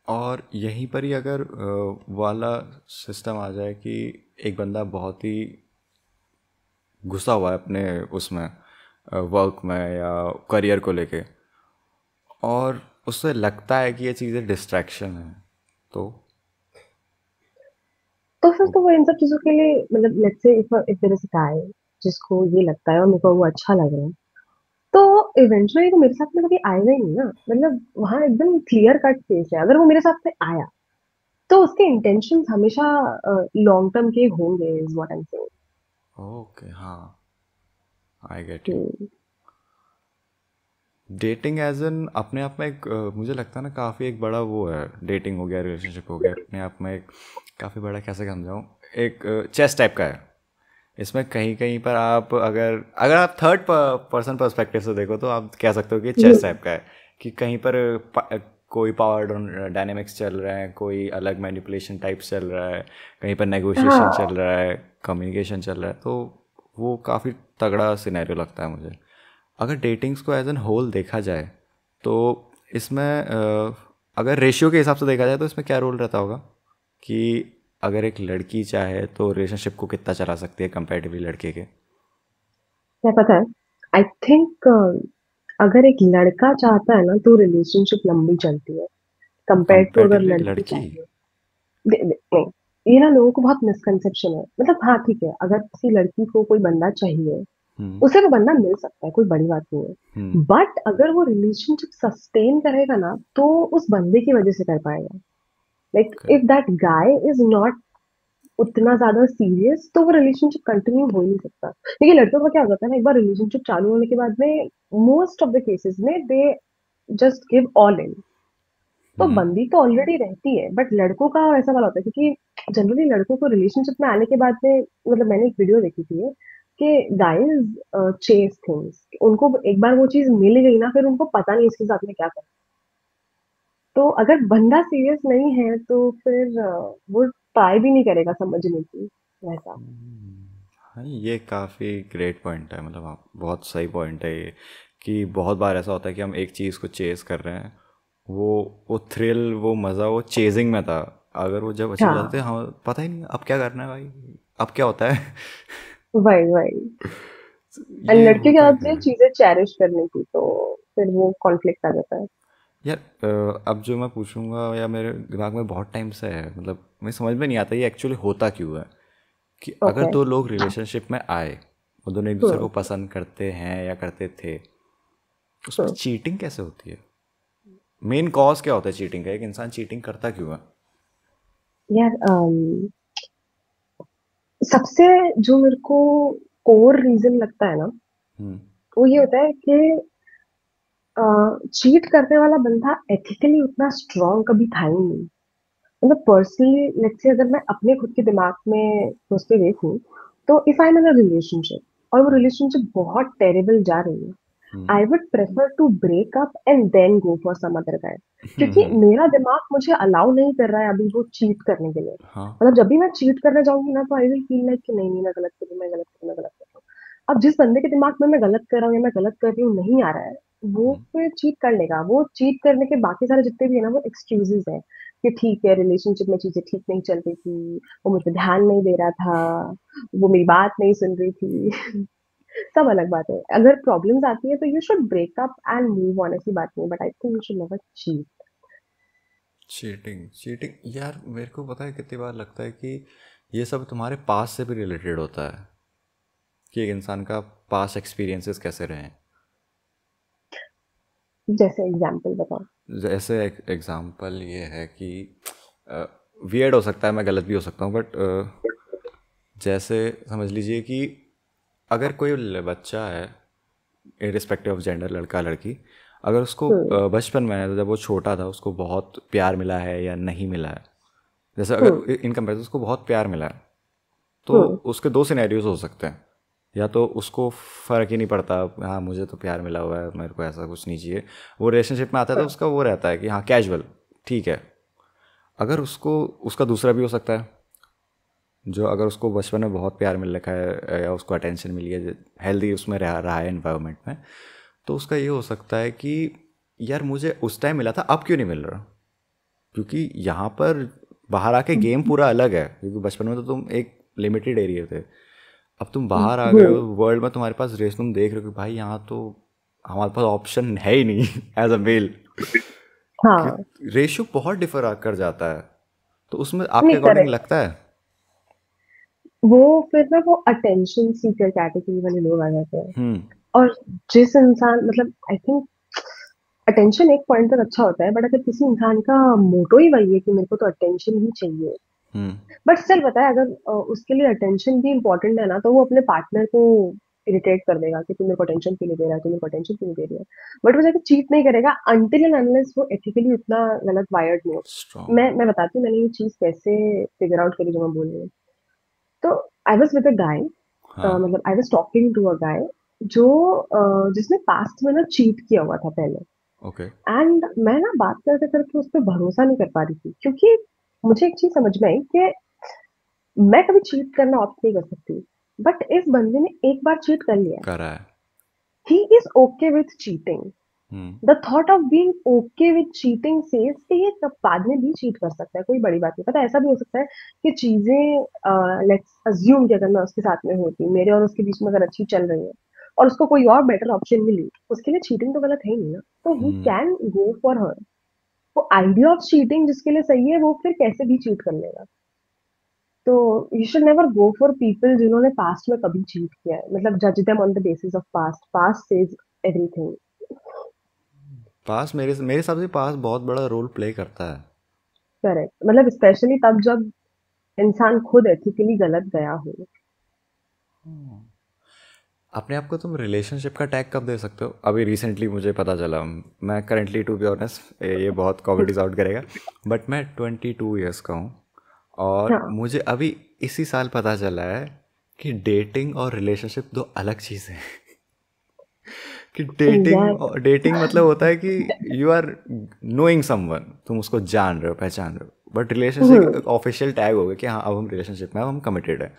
S1: और यहीं पर ही अगर वाला सिस्टम आ जाए कि एक बंदा बहुत ही घुसा हुआ है अपने उसमें, वर्क में या करियर को लेके, और उससे लगता है कि ये चीज़ें डिस्ट्रैक्शन है, तो
S2: तो फिर तो वो इन सब चीजों के लिए, मतलब let's say if there is a guy जिसको ये लगता है और मेरे को वो अच्छा लग रहा है, तो इवेंचुअली तो मेरे साथ में कभी आएगा ही नहीं ना। मतलब वहां एकदम क्लियर कट केस है, अगर वो मेरे साथ में आया तो उसके इंटेंशंस हमेशा लॉन्ग टर्म के होंगे, is what I am
S1: okay हाँ, I get you.
S2: Saying.
S1: Dating as an अपने आप में एक मुझे लगता है ना, काफ़ी एक बड़ा वो है, डेटिंग हो गया, रिलेशनशिप हो गया, अपने आप में एक काफ़ी बड़ा, कैसे समझाऊँ, एक चेस टाइप का है। इसमें कहीं कहीं पर आप अगर अगर आप थर्ड पर्सन पर्सपेक्टिव से देखो, तो आप कह सकते हो कि चेस टाइप का है, कि कहीं पर कोई पावर डायनेमिक्स चल रहे हैं, कोई अलग मैनिपुलेशन टाइप चल रहा है, कहीं पर नेगोशिएशन
S2: हाँ।
S1: चल रहा है, कम्युनिकेशन चल रहा है, तो वो काफ़ी तगड़ा सिनेरियो लगता है मुझे। अगर डेटिंग्स को एज एन होल देखा जाए तो इसमें अगर रेशियो के हिसाब से देखा जाए तो इसमें क्या रोल रहता होगा कि अगर एक लड़की चाहे तो रिलेशनशिप को कितना चला सकती है कंपैरेटिवली लड़के के?
S2: क्या पता है, आई थिंक अगर एक लड़का चाहता है ना तो रिलेशनशिप लंबी चलती है, कंपेयर टू अगर
S1: कंपैरेटिवली
S2: लड़की
S1: लड़की?
S2: चाहिए। नहीं, ये ना लोगों को बहुत मिसकंसेप्शन है। मतलब हाँ ठीक है, अगर किसी लड़की को कोई बंदा चाहिए,
S1: हम्म।
S2: उसे वो बंदा मिल सकता है, कोई बड़ी बात नहीं
S1: हम्म।
S2: है। बट अगर वो रिलेशनशिप सस्टेन करेगा ना तो उस बंदे की वजह से कर पाएगा। Like
S1: Okay.
S2: If that guy is not उतना ज्यादा सीरियस तो वो रिलेशनशिप कंटिन्यू हो ही नहीं सकता। देखिए लड़कियों का क्या हो जाता है ना, एक बार रिलेशनशिप चालू होने के बाद में मोस्ट ऑफ द केसेस में they just give all in. तो
S1: हम्म।
S2: बंदी तो ऑलरेडी रहती है, बट लड़कों का ऐसा वाला होता है क्योंकि जनरली लड़कों को रिलेशनशिप में आने के बाद में, मतलब मैंने एक वीडियो देखी थी कि गाइस चेज थिंग्स, उनको एक बार वो चीज मिल गई ना फिर उनको पता नहीं इसके साथ में क्या करना। तो अगर बंदा सीरियस नहीं है तो फिर वो ट्राई भी नहीं करेगा समझने की, वैसा।
S1: हाँ, ये काफ़ी ग्रेट पॉइंट है, मतलब आप बहुत सही पॉइंट है ये, कि बहुत बार ऐसा होता है कि हम एक चीज़ को चेज़ कर रहे हैं, वो वो थ्रिल, वो मज़ा, वो चेजिंग में था। अगर वो जब अचीव हो जाते
S2: हाँ,
S1: हैं, हाँ पता ही नहीं अब क्या करना है भाई, अब क्या होता है।
S2: वही वही। एंड
S1: ये
S2: लड़कियों की
S1: होता
S2: आदत
S1: क्या
S2: है
S1: है
S2: चीजें चेरिश करने की, तो फिर वो कॉन्फ्लिक्ट आ जाता है।
S1: यार? अब जो मैं पूछूंगा या मेरे दिमाग में बहुत टाइम से है, मतलब मुझे समझ में नहीं आता ये एक्चुअली होता क्यों है, कि अगर
S2: ओके।
S1: दो लोग रिलेशनशिप में आए, वो दोनों एक दूसरे को
S2: हम्म
S1: पसंद करते हैं या करते थे, उसमें
S2: हम्म
S1: चीटिंग कैसे होती है? मेन कॉज क्या होता है चीटिंग का? एक इंसान चीटिंग करता क्यों है?
S2: यार सबसे जो मेरे को कोर रीजन लगता है ना,
S1: हम्म।
S2: वो ये होता है कि चीट करने वाला बंदा एथिकली उतना स्ट्रांग कभी था ही नहीं। मतलब पर्सनली लेट्स से अगर मैं अपने खुद के दिमाग में सोच के देखूं, तो if I am in a relationship और वो रिलेशनशिप बहुत टेरेबल जा रही है,
S1: hmm.
S2: I would prefer to break up and then go for some other guy. क्योंकि मेरा दिमाग मुझे अलाउ नहीं कर रहा है अभी वो चीट करने के लिए।
S1: हाँ।
S2: मतलब जब भी मैं चीट करने जाऊंगी ना तो आई विल फील लाइक कि नहीं नहीं, मैं गलत कर रही हूँ, मैं गलत कर रही हूँ, मैं गलत कर रही हूँ। अब जिस बंदे के दिमाग में मैं गलत कर रहा हूँ या मैं गलत कर रही हूँ नहीं आ रहा है, वो
S1: हम्म।
S2: फिर चीट कर लेगा। वो चीट करने के बाकी सारे जितने भी है ना वो एक्सक्यूजेस है कि ठीक है रिलेशनशिप में चीजें ठीक नहीं चल रही थी, वो मुझ पर ध्यान नहीं दे रहा था, वो मेरी बात नहीं सुन रही थी। सब अलग बात है। अगर प्रॉब्लम्स आती है तो you should break up and move on, ऐसी बात नहीं, but I think you should never cheat.
S1: Cheating, cheating यार मेरे को पता है कितनी बार लगता है कि ये सब तुम्हारे पास से भी रिलेटेड होता है, कि एक इंसान का पास एक्सपीरियंसेस कैसे रहे हैं।
S2: जैसे एग्जाम्पल बताओ।
S1: जैसे एग्जांपल ये है कि वियर्ड हो सकता है, मैं गलत भी हो सकता हूँ, बट जैसे समझ लीजिए कि अगर कोई बच्चा है, इरिस्पेक्टिव ऑफ जेंडर, लड़का लड़की, अगर उसको
S2: हम्म
S1: बचपन में जब वो छोटा था उसको बहुत प्यार मिला है या नहीं मिला है, जैसे
S2: हम्म
S1: अगर इन कंपेरिजन उसको बहुत प्यार मिला है, तो
S2: हम्म
S1: उसके दो सिनेरियोज हो सकते हैं। या तो उसको फ़र्क ही नहीं पड़ता, हाँ मुझे तो प्यार मिला हुआ है, मेरे को ऐसा कुछ नहीं चाहिए, वो रिलेशनशिप में आता है तो उसका वो रहता है कि हाँ कैजुअल, ठीक है। अगर उसको, उसका दूसरा भी हो सकता है, जो अगर उसको बचपन में बहुत प्यार मिल रखा है या उसको अटेंशन मिली है, हेल्दी उसमें रह रहा है इन्वायरमेंट में, तो उसका ये हो सकता है कि यार मुझे उस टाइम मिला था, अब क्यों नहीं मिल रहा? क्योंकि यहाँ पर बाहर आके गेम पूरा अलग है, क्योंकि बचपन में तो तुम एक लिमिटेड एरिया थे, अब तुम बाहर आ गए हो
S2: हम्म,
S1: वर्ल्ड में, तुम्हारे पास रेस, तुम देख रहे हो कि भाई यहाँ तो हमारे पास ऑप्शन है ही नहीं एज अ मेल, कि
S2: हाँ।
S1: रेशियो बहुत डिफर कर जाता है। तो उसमें आपके
S2: नहीं
S1: अकॉर्डिंग
S2: करेक्ट।
S1: लगता है?
S2: वो फिर ना वो अटेंशन सीकर कैटेगरी वाले लोग आ जाते हैं।
S1: हम्म।
S2: और जिस इंसान, मतलब आई थिंक अटेंशन एक पॉइंट तक अच्छा होता है, बट अगर किसी इंसान का मोटो ही वही है कि मेरे को तो अटेंशन ही चाहिए,
S1: हम्म।
S2: बट स्टिल पता है अगर उसके लिए अटेंशन भी इम्पोर्टेंट है ना तो वो अपने पार्टनर को इरिटेट कर देगा कि तू मेरे को अटेंशन क्यों नहीं दे रहा है, तू मेरे को अटेंशन क्यों नहीं दे रही है। बट वो जाके चीट नहीं करेगा अनटिल एंड अनलेस वो एथिकली उतना गलत वायर्ड नहीं हो।
S1: स्ट्रॉन्ग।
S2: मैं बताती हूँ मैंने ये चीज कैसे फिगर आउट करी जो मैं बोल रही हूँ। तो I was with a guy,
S1: हाँ।
S2: मतलब I was talking to a guy जो जिसने पास्ट में ना चीट किया हुआ था पहले।
S1: ओके।
S2: एंड मैं ना बात करते करते उस पर भरोसा नहीं कर पा रही थी, क्योंकि मुझे एक चीज समझ में आई कि मैं कभी चीट करना ऑप्ट नहीं कर सकती। बट इस बंदे ने एक बार चीट कर लिया,
S1: करा है।
S2: he is okay with cheating.
S1: Hmm.
S2: The thought of being okay with cheating says कि ये कब बाद में भी चीट कर सकता है, कोई बड़ी बात नहीं। पता है, ऐसा भी हो सकता है कि चीजें लेट्स अज्यूम कि अगर मैं उसके साथ में होती, मेरे और उसके बीच में अगर अच्छी चल रही है और उसको कोई और बेटर ऑप्शन मिली, उसके लिए चीटिंग तो गलत है ही नहीं ना, तो ही
S1: हम्म।
S2: Can go for her. वो आइडिया ऑफ चीटिंग जिसके लिए सही है वो फिर कैसे भी चीट कर लेगा। तो you should never go for people जिन्होंने पास्ट में कभी चीट किया है, मतलब जज them on the basis of past, past says everything.
S1: पास मेरे मेरे हिसाब से पास बहुत बड़ा रोल प्ले करता है।
S2: करेक्ट, मतलब स्पेशली तब जब इंसान खुद एथिकली गलत गया हो।
S1: अपने आप को तुम रिलेशनशिप का टैग कब दे सकते हो? अभी रिसेंटली मुझे पता चला, मैं करंटली टू बी ऑनेस्ट ये बहुत कॉमेडीज आउट करेगा, बट मैं 22 ईयर्स का हूँ और
S2: हाँ।
S1: मुझे अभी इसी साल पता चला है कि डेटिंग और रिलेशनशिप दो अलग चीज़ें हैं। कि
S2: यार,
S1: डेटिंग मतलब होता है कि यू आर नोइंग समवन, तुम उसको जान रहे हो, पहचान रहे हो, बट रिलेशनशिप एक ऑफिशियल टैग हो गया कि हाँ अब हम रिलेशनशिप में, अब हम कमिटेड है।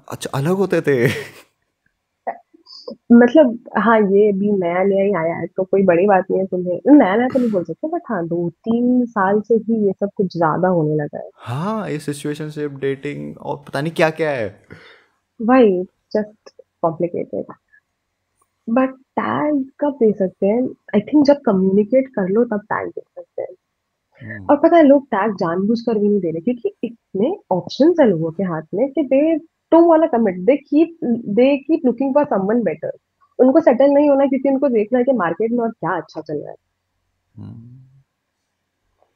S1: अच्छा, अलग होते थे।
S2: मतलब हाँ, ये भी नया नया ही आया है तो कोई बड़ी बात नहीं है, तुम्हें नया नया तो नहीं बोल सकते, बट हाँ 2-3 साल से ही ये सब कुछ ज्यादा होने लगा है।
S1: हाँ, ये सिचुएशनशिप, डेटिंग और पता नहीं क्या क्या है।
S2: भाई, जस्ट कॉम्प्लिकेटेड। बट टैग कब दे सकते हैं? आई थिंक जब कम्युनिकेट कर लो तब टैग दे सकते हैं।
S1: हम्म।
S2: और पता है, लोग टैग जानबूझकर भी नहीं दे रहे क्योंकि इतने ऑप्शंस है लोगों के हाथ में कि they don't want to commit, they keep looking for someone better. उनको सेटल नहीं होना क्योंकि उनको देखना है कि मार्केट में और क्या अच्छा चल रहा है।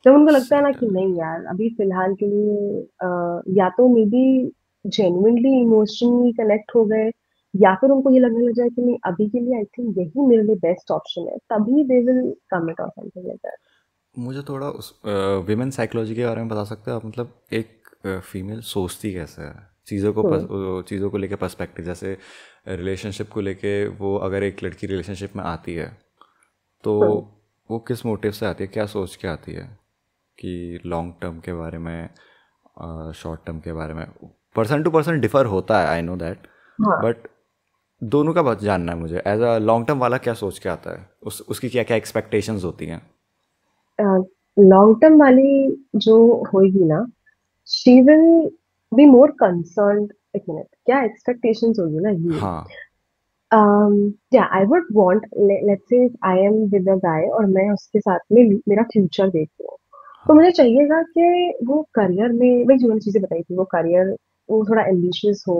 S2: जब उनको लगता है ना कि
S1: सेटल।
S2: नहीं यार, अभी फिलहाल के लिए या तो may be genuinely emotionally connect हो गए, या फिर उनको ये लगने लग जाए कि नहीं अभी के लिए आई थिंक यही मेरे लिए बेस्ट ऑप्शन है, तभी दे विल कमिट और समथिंग लाइक दैट।
S1: मुझे थोड़ा उस विमेन साइकोलॉजी के बारे में बता सकते हो आप? मतलब एक फीमेल सोचती कैसे है चीज़ों को,
S2: हम्म।
S1: चीज़ों को लेके पर्सपेक्टिव, जैसे रिलेशनशिप को लेके, वो अगर एक लड़की रिलेशनशिप में आती है तो
S2: हम्म।
S1: वो किस मोटिव से आती है, क्या सोच के आती है? कि लॉन्ग टर्म के बारे में, शॉर्ट टर्म के बारे में, पर्सन टू पर्सन डिफर होता है, आई नो दैट,
S2: हाँ।
S1: बट दोनों का बात जानना है मुझे। एज अ लॉन्ग टर्म वाला क्या सोच के आता है, उसकी क्या क्या एक्सपेक्टेशंस होती हैं?
S2: लॉन्ग टर्म वाली जो होगी ना, she will be more concerned. एक मिनट, क्या एक्सपेक्टेशंस होगी ना ये?
S1: हाँ।
S2: या I would want, let's say I am with a गाय और मैं उसके साथ में मेरा फ्यूचर देख रही हूँ, तो
S1: हाँ।
S2: मुझे चाहिएगा कि वो करियर में, वही जो मैंने चीजें बताई थी, वो करियर, वो थोड़ा एम्बिशियस हो,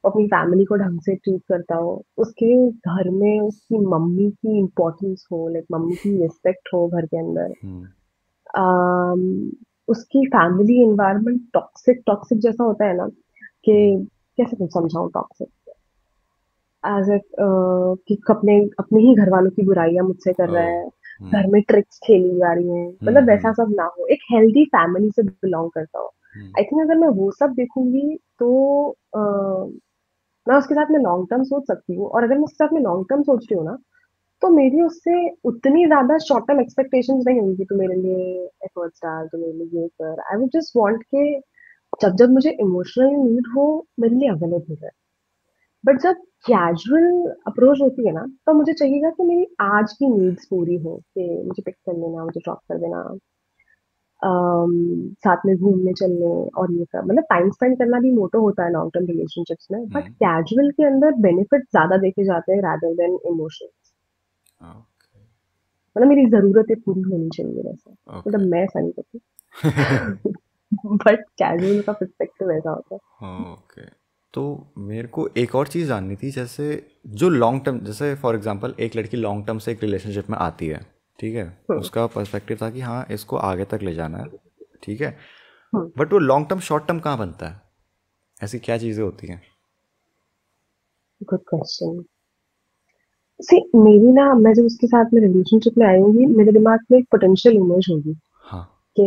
S2: वो अपनी फैमिली को ढंग से ट्रीट करता हो, उसके घर में उसकी मम्मी की इम्पोर्टेंस हो, लाइक मम्मी की रिस्पेक्ट हो घर के अंदर।
S1: हम्म।
S2: अम, उसकी फैमिली एनवायरनमेंट टॉक्सिक टॉक्सिक जैसा होता है ना, कि
S1: हम्म।
S2: कैसे तुम समझाऊं टॉक्सिक, एज ए कि अपने अपने ही घर वालों की बुराइयां मुझसे कर रहा
S1: ओह।
S2: है,
S1: हम्म।
S2: घर में ट्रिक्स खेली जा रही हैं, मतलब वैसा
S1: हम्म।
S2: सब ना हो, एक हेल्दी फैमिली से बिलोंग करता हो।
S1: हम्म।
S2: आई थिंक अगर मैं वो सब देखूंगी तो मैं उसके साथ में लॉन्ग टर्म सोच सकती हूँ, और अगर मैं उसके साथ में लॉन्ग टर्म सोच रही हूँ ना, तो मेरी उससे उतनी ज्यादा शॉर्ट टर्म एक्सपेक्टेशंस नहीं होंगी कि तू मेरे लिए एफर्ट्स डाल, तू मेरे लिए ये कर। आई वुड जस्ट वांट के जब जब मुझे इमोशनल नीड हो, मेरे लिए अवेलेबल है। बट जब कैजुअल अप्रोच होती है ना, तो मुझे चाहिएगा कि मेरी आज की नीड्स पूरी हो, कि मुझे पिक कर लेना, मुझे ड्रॉप कर देना, साथ में घूमने चलने, और ये सब, मतलब टाइम स्पेंड करना भी मोटो होता है लॉन्ग टर्म रिलेशनशिप्स में, बट
S1: हम्म।
S2: कैजुअल के अंदर बेनिफिट ज्यादा देखे जाते हैं रादर देन इमोशंस।
S1: ओके।
S2: मतलब मेरी जरूरतें पूरी होनी चाहिए वैसा,
S1: ओके।
S2: मतलब मैं ऐसा नहीं करती। बट कैजुअल का पर्सपेक्टिव ऐसा होता है।
S1: ओके। तो मेरे को एक और चीज़ जाननी थी, जैसे जो लॉन्ग टर्म, जैसे फॉर एग्जांपल एक लड़की लॉन्ग टर्म से एक रिलेशनशिप में आती है, ठीक है,
S2: हम्म।
S1: उसका पर्सपेक्टिव था कि हाँ इसको आगे तक ले जाना है, ठीक है,
S2: हम्म।
S1: बट वो लॉन्ग टर्म शॉर्ट टर्म कहाँ बनता है? ऐसी क्या चीज़ें होती हैं?
S2: Good question. सी, मेरी ना, मैं जब उसके साथ में रिलेशनशिप में आऊंगी, मेरे दिमाग में एक पोटेंशियल इमेज होगी
S1: हाँ।
S2: कि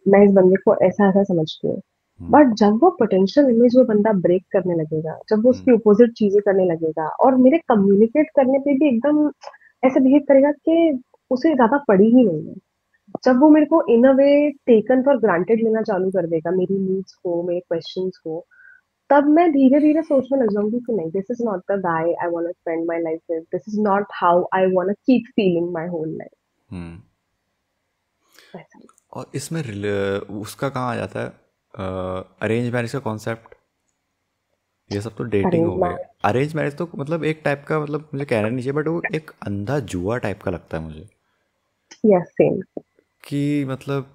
S2: मैं इस बंदे को ऐसा ऐसा समझती हूँ।
S1: हम्म।
S2: बट जब वो पोटेंशियल इमेज वो बंदा ब्रेक करने लगेगा, जब वो
S1: हम्म।
S2: उसकी अपोजिट चीजें करने लगेगा और मेरे कम्युनिकेट करने पे भी एकदम ऐसे बिहेव करेगा कि उसे ज्यादा पड़ी ही नहीं है, जब वो मेरे को इन अ वे टेकन फॉर ग्रांटेड लेना चालू कर देगा, मेरी नीड्स को, मेरे क्वेश्चंस को, तब मैं धीरे धीरे सोचने लग जाऊंगी कि नहीं, this is not the guy I want to spend my life with, this is not how I want to keep feeling my whole life.
S1: Hmm.
S2: ऐसा।
S1: और इसमें उसका कहाँ आ जाता है, अरेंज मैरिज का कॉन्सेप्ट? ये सब तो डेटिंग
S2: अरेंज
S1: हो गए।
S2: मैरिज।
S1: अरेंज मैरिज तो मतलब एक टाइप का, मतलब मुझे कहना नहीं चाहिए बट वो एक अंधा जुआ टाइप का लगता है मुझे।
S2: Yes, same.
S1: कि मतलब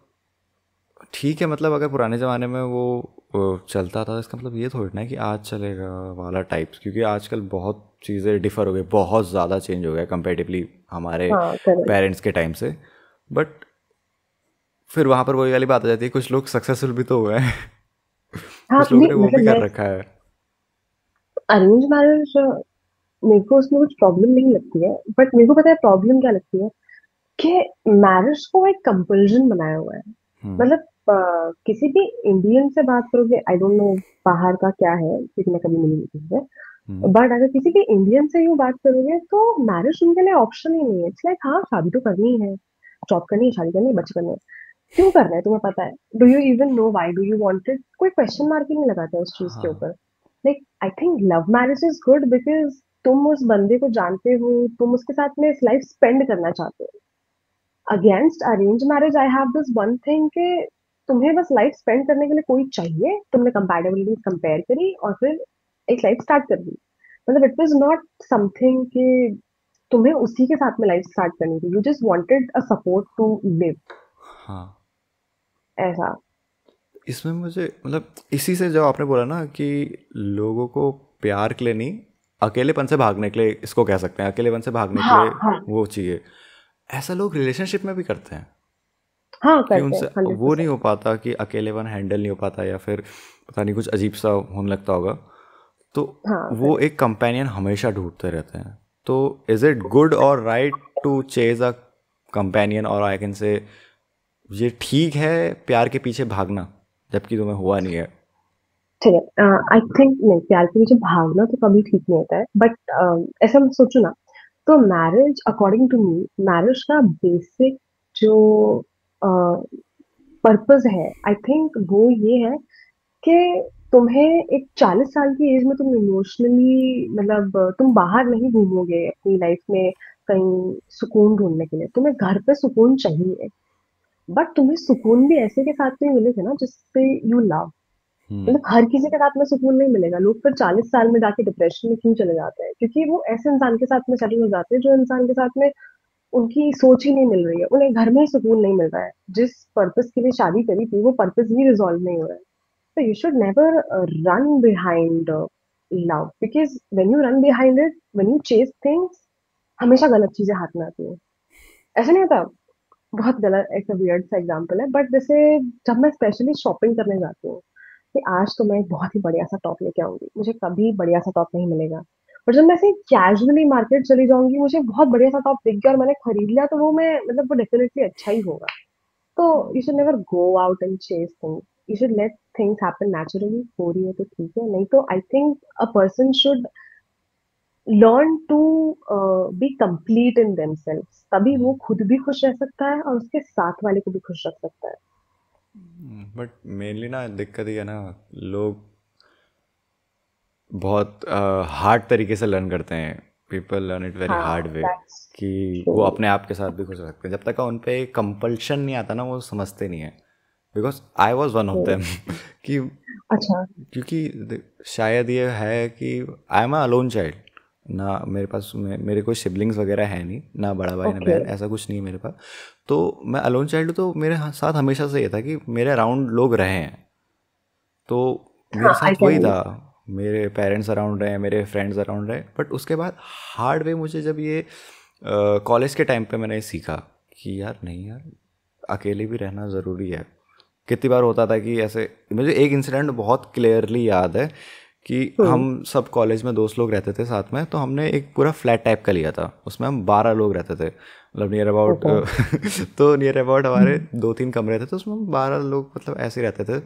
S1: ठीक है, मतलब अगर पुराने ज़माने में वो चलता था, इसका मतलब ये थोड़ी ना है कि आज चलेगा वाला टाइप्स, क्योंकि आजकल बहुत चीज़ें डिफ़र हो गई, बहुत ज़्यादा चेंज हो गया कंपेरेटिवली हमारे
S2: हाँ, करेक्ट।
S1: पेरेंट्स के टाइम से। बट फिर वहाँ पर वही वाली बात आ जाती है, कुछ लोग सक्सेसफुल भी तो हुए हैं।
S2: हाँ,
S1: कुछ लोगों
S2: नहीं
S1: ने वो
S2: मतलब
S1: भी कर
S2: मैं
S1: रखा है।
S2: अरेंज मैरिज, मेरे को उसमें कुछ प्रॉब्लम नहीं लगती है, बट मेरे को पता है प्रॉब्लम क्या लगती है, कि मैरिज को एक कंपल्जन बनाया हुआ है।
S1: हम्म।
S2: मतलब किसी भी इंडियन से बात करोगे, आई डोंट नो बाहर का क्या है क्योंकि मैं कभी मिली नहीं किसी से,
S1: हम्म।
S2: बट अगर किसी भी इंडियन से यूँ बात करोगे तो मैरिज उनके लिए ऑप्शन ही नहीं है। इट्स लाइक हाँ, शादी तो करनी ही है, जॉब करनी है, शादी करनी है, बच्चे करने हैं। क्यों करना है तुम्हें पता है? Do you even know why do you want it? कोई क्वेश्चन मार्क ही नहीं लगाता है उस चीज के
S1: हाँ।
S2: ऊपर। Like I think love marriage is good because तुम उस बंदे को जानते हो, तुम उसके साथ में इस लाइफ स्पेंड करना चाहते हो। Against arrange marriage I have this one thing कि तुम्हें बस लाइफ स्पेंड करने के लिए कोई चाहिए, तुमने कंपैटिबिलिटी कंपेयर करी और फिर एक लाइफ स्टार्ट कर दी। मतलब इट वाज नॉट समथिंग कि तुम्हें उसी के साथ में लाइफ स्टार्ट करनी थी, you just wanted a support to live.
S1: हाँ।
S2: ऐसा।
S1: इसमें मुझे मतलब इसी से जो आपने बोला ना कि लोगों को प्यार के लिए नहीं, अकेलेपन से भागने के लिए, इसको कह सकते हैं अकेलेपन से भागने के
S2: हाँ,
S1: लिए
S2: हाँ,
S1: वो चाहिए। ऐसा लोग रिलेशनशिप में भी करते हैं
S2: हाँ,
S1: कि
S2: करते हैं
S1: उनसे वो नहीं
S2: 100%।
S1: हो पाता, कि अकेलेपन हैंडल नहीं हो पाता, या फिर पता नहीं कुछ अजीब सा होने लगता होगा, तो
S2: हाँ,
S1: वो एक कंपेनियन हमेशा ढूंढते रहते हैं। तो इज़ इट गुड और right to chase a companion, और आई कैन से ये ठीक है प्यार के पीछे भागना जबकि तुम्हें हुआ नहीं है?
S2: ठीक है। आई थिंक नहीं, प्यार के पीछे भागना तो कभी ठीक नहीं होता है, बट ऐसा मैं सोचू ना, तो marriage according to me, marriage का बेसिक जो पर्पस है, आई थिंक वो ये है कि तुम्हें एक 40 साल की एज में तुम इमोशनली, मतलब तुम बाहर नहीं घूमोगे अपनी लाइफ में कहीं सुकून ढूंढने के लिए, तुम्हें घर पे सुकून चाहिए। बट तुम्हें सुकून भी ऐसे के साथ में मिलेगा ना जिससे यू लव।
S1: हम्म।
S2: मतलब हर किसी के साथ में सुकून नहीं मिलेगा। लोग फिर 40 साल में जाके डिप्रेशन में क्यों चले जाते हैं? क्योंकि वो ऐसे इंसान के साथ में सेटल हो जाते हैं जो इंसान के साथ में उनकी सोच ही नहीं मिल रही है, उन्हें घर में ही सुकून नहीं मिल रहा है, जिस पर्पस के लिए शादी करी थी वो पर्पस ही रिजॉल्व नहीं हो रहा है। So you should never run behind love because when you run behind it, when you chase things, हमेशा गलत चीजें हाथ में आती हैं। ऐसा नहीं होता? बहुत गलत, एक वियर्ड सा एग्जांपल है, बट जैसे जब मैं स्पेशली शॉपिंग करने जाती हूँ कि आज तो मैं एक बहुत ही बढ़िया सा टॉप लेके आऊंगी, मुझे कभी बढ़िया सा टॉप नहीं मिलेगा। पर जब मैं ऐसे कैजुअली मार्केट चली जाऊंगी, मुझे बहुत बढ़िया सा टॉप दिख गया और मैंने खरीद लिया, तो वो मैं मतलब वो डेफिनेटली अच्छा ही होगा। तो you should never go out and chase things, you should let things happen naturally. हो रही है तो ठीक है, नहीं तो I think a person should learn to be complete in themselves, तभी वो खुद भी खुश रह सकता है और उसके साथ वाले को भी खुश रख सकता है।
S1: बट मेनली ना दिक्कत ये है ना, लोग बहुत हार्ड तरीके से लर्न करते हैं। पीपल लर्न इट वेरी
S2: हाँ,
S1: हार्ड वे,
S2: दैट्स
S1: कि
S2: ट्रू।
S1: वो अपने आप के साथ भी खुश हो सकते हैं। जब तक उन पे कंपल्शन नहीं आता ना, वो समझते नहीं है। Because I was one of them. कि
S2: अच्छा।
S1: शायद ये है कि I am a alone child ना, मेरे पास मेरे कोई सिबलिंग्स वगैरह है नहीं, ना बड़ा भाई ना
S2: ओके।
S1: बहन, ऐसा कुछ नहीं है मेरे पास। तो मैं अलोन चाइल्ड हूँ, तो मेरे साथ हमेशा से ये था कि मेरे अराउंड लोग रहे हैं। तो मेरे
S2: हाँ, आई
S1: साथ
S2: कैन
S1: वही था,
S2: अंडरस्टैंड।
S1: मेरे पेरेंट्स अराउंड रहे, मेरे फ्रेंड्स अराउंड रहे। बट उसके बाद हार्ड वे मुझे जब ये कॉलेज के टाइम पे मैंने सीखा कि यार नहीं यार, अकेले भी रहना ज़रूरी है। कितनी बार होता था कि ऐसे, मुझे एक इंसिडेंट बहुत क्लियरली याद है कि हम सब कॉलेज में दोस्त लोग रहते थे साथ में, तो हमने एक पूरा फ्लैट टाइप का लिया था, उसमें हम 12 लोग रहते थे, मतलब नियर अबाउट।
S2: ओके।
S1: तो नियर अबाउट हमारे 2-3 कमरे थे, तो उसमें हम 12 लोग मतलब ऐसे ही रहते थे,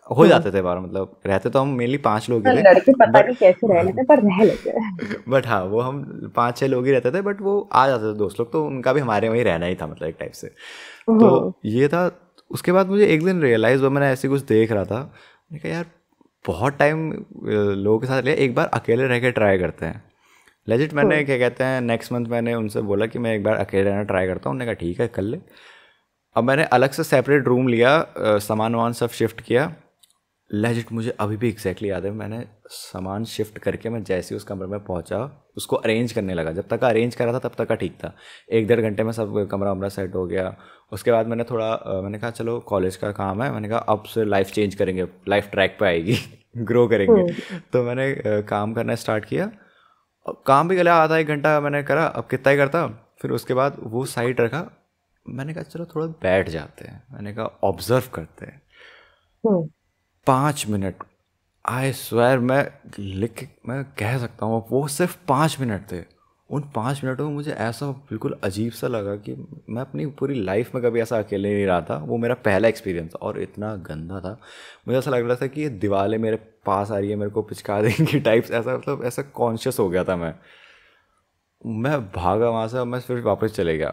S1: हो
S2: हम्म।
S1: जाते थे 12, मतलब रहते तो हम मेनली 5 लोग ही
S2: हाँ,
S1: थे।
S2: लड़के पता
S1: बट
S2: नहीं कैसे रह लेते, पर रह लेते हैं।
S1: बट हाँ, वो हम 5-6 लोग ही रहते थे, बट वो आ जाते थे दोस्त लोग, तो उनका भी हमारे वहीं रहना ही था, मतलब एक टाइप से। तो
S2: हम्म।
S1: ये था। उसके बाद मुझे एक दिन रियलाइज़ हुआ, मैंने ऐसे कुछ देख रहा था, मैंने कहा यार बहुत टाइम लोगों के साथ लिया, एक बार अकेले रह के ट्राई करते हैं। लेजिट मैंने
S2: हम्म।
S1: क्या कहते हैं नेक्स्ट मंथ मैंने उनसे बोला कि मैं एक बार अकेले रहना ट्राई करता हूँ, उन्होंने कहा ठीक है कर ले। अब मैंने अलग से सेपरेट रूम लिया, सामान वामान सब शिफ्ट किया। लेजिट मुझे अभी भी एग्जैक्टली याद है, मैंने सामान शिफ्ट करके मैं जैसे ही उस कमरे में पहुंचा उसको अरेंज करने लगा। जब तक का अरेंज करा था तब तक का ठीक था, 1 डेढ़ घंटे में सब कमरा वमरा सेट हो गया। उसके बाद मैंने थोड़ा मैंने कहा चलो कॉलेज का काम है, मैंने कहा अब से लाइफ चेंज करेंगे, लाइफ ट्रैक पे आएगी ग्रो करेंगे।
S2: हम्म।
S1: तो मैंने काम करना स्टार्ट किया। अब काम भी गया, आधा 1 घंटा मैंने करा, अब कितना ही करता। फिर उसके बाद वो साइड रखा, मैंने कहा चलो थोड़ा बैठ जाते हैं, मैंने कहा ऑब्जर्व करते हैं।
S2: हम्म।
S1: 5 मिनट, आई स्वेर मैं कह सकता हूँ वो सिर्फ 5 मिनट थे। उन 5 मिनटों में मुझे ऐसा बिल्कुल अजीब सा लगा कि मैं अपनी पूरी लाइफ में कभी ऐसा अकेले नहीं रहा था। वो मेरा पहला एक्सपीरियंस था और इतना गंदा था। मुझे ऐसा लग रहा था कि ये दीवारें मेरे पास आ रही है, मेरे को पिचका देंगी टाइप्स, ऐसा मतलब ऐसा कॉन्शियस हो गया था मैं भागा वहाँ से और मैं फिर वापस चले गया।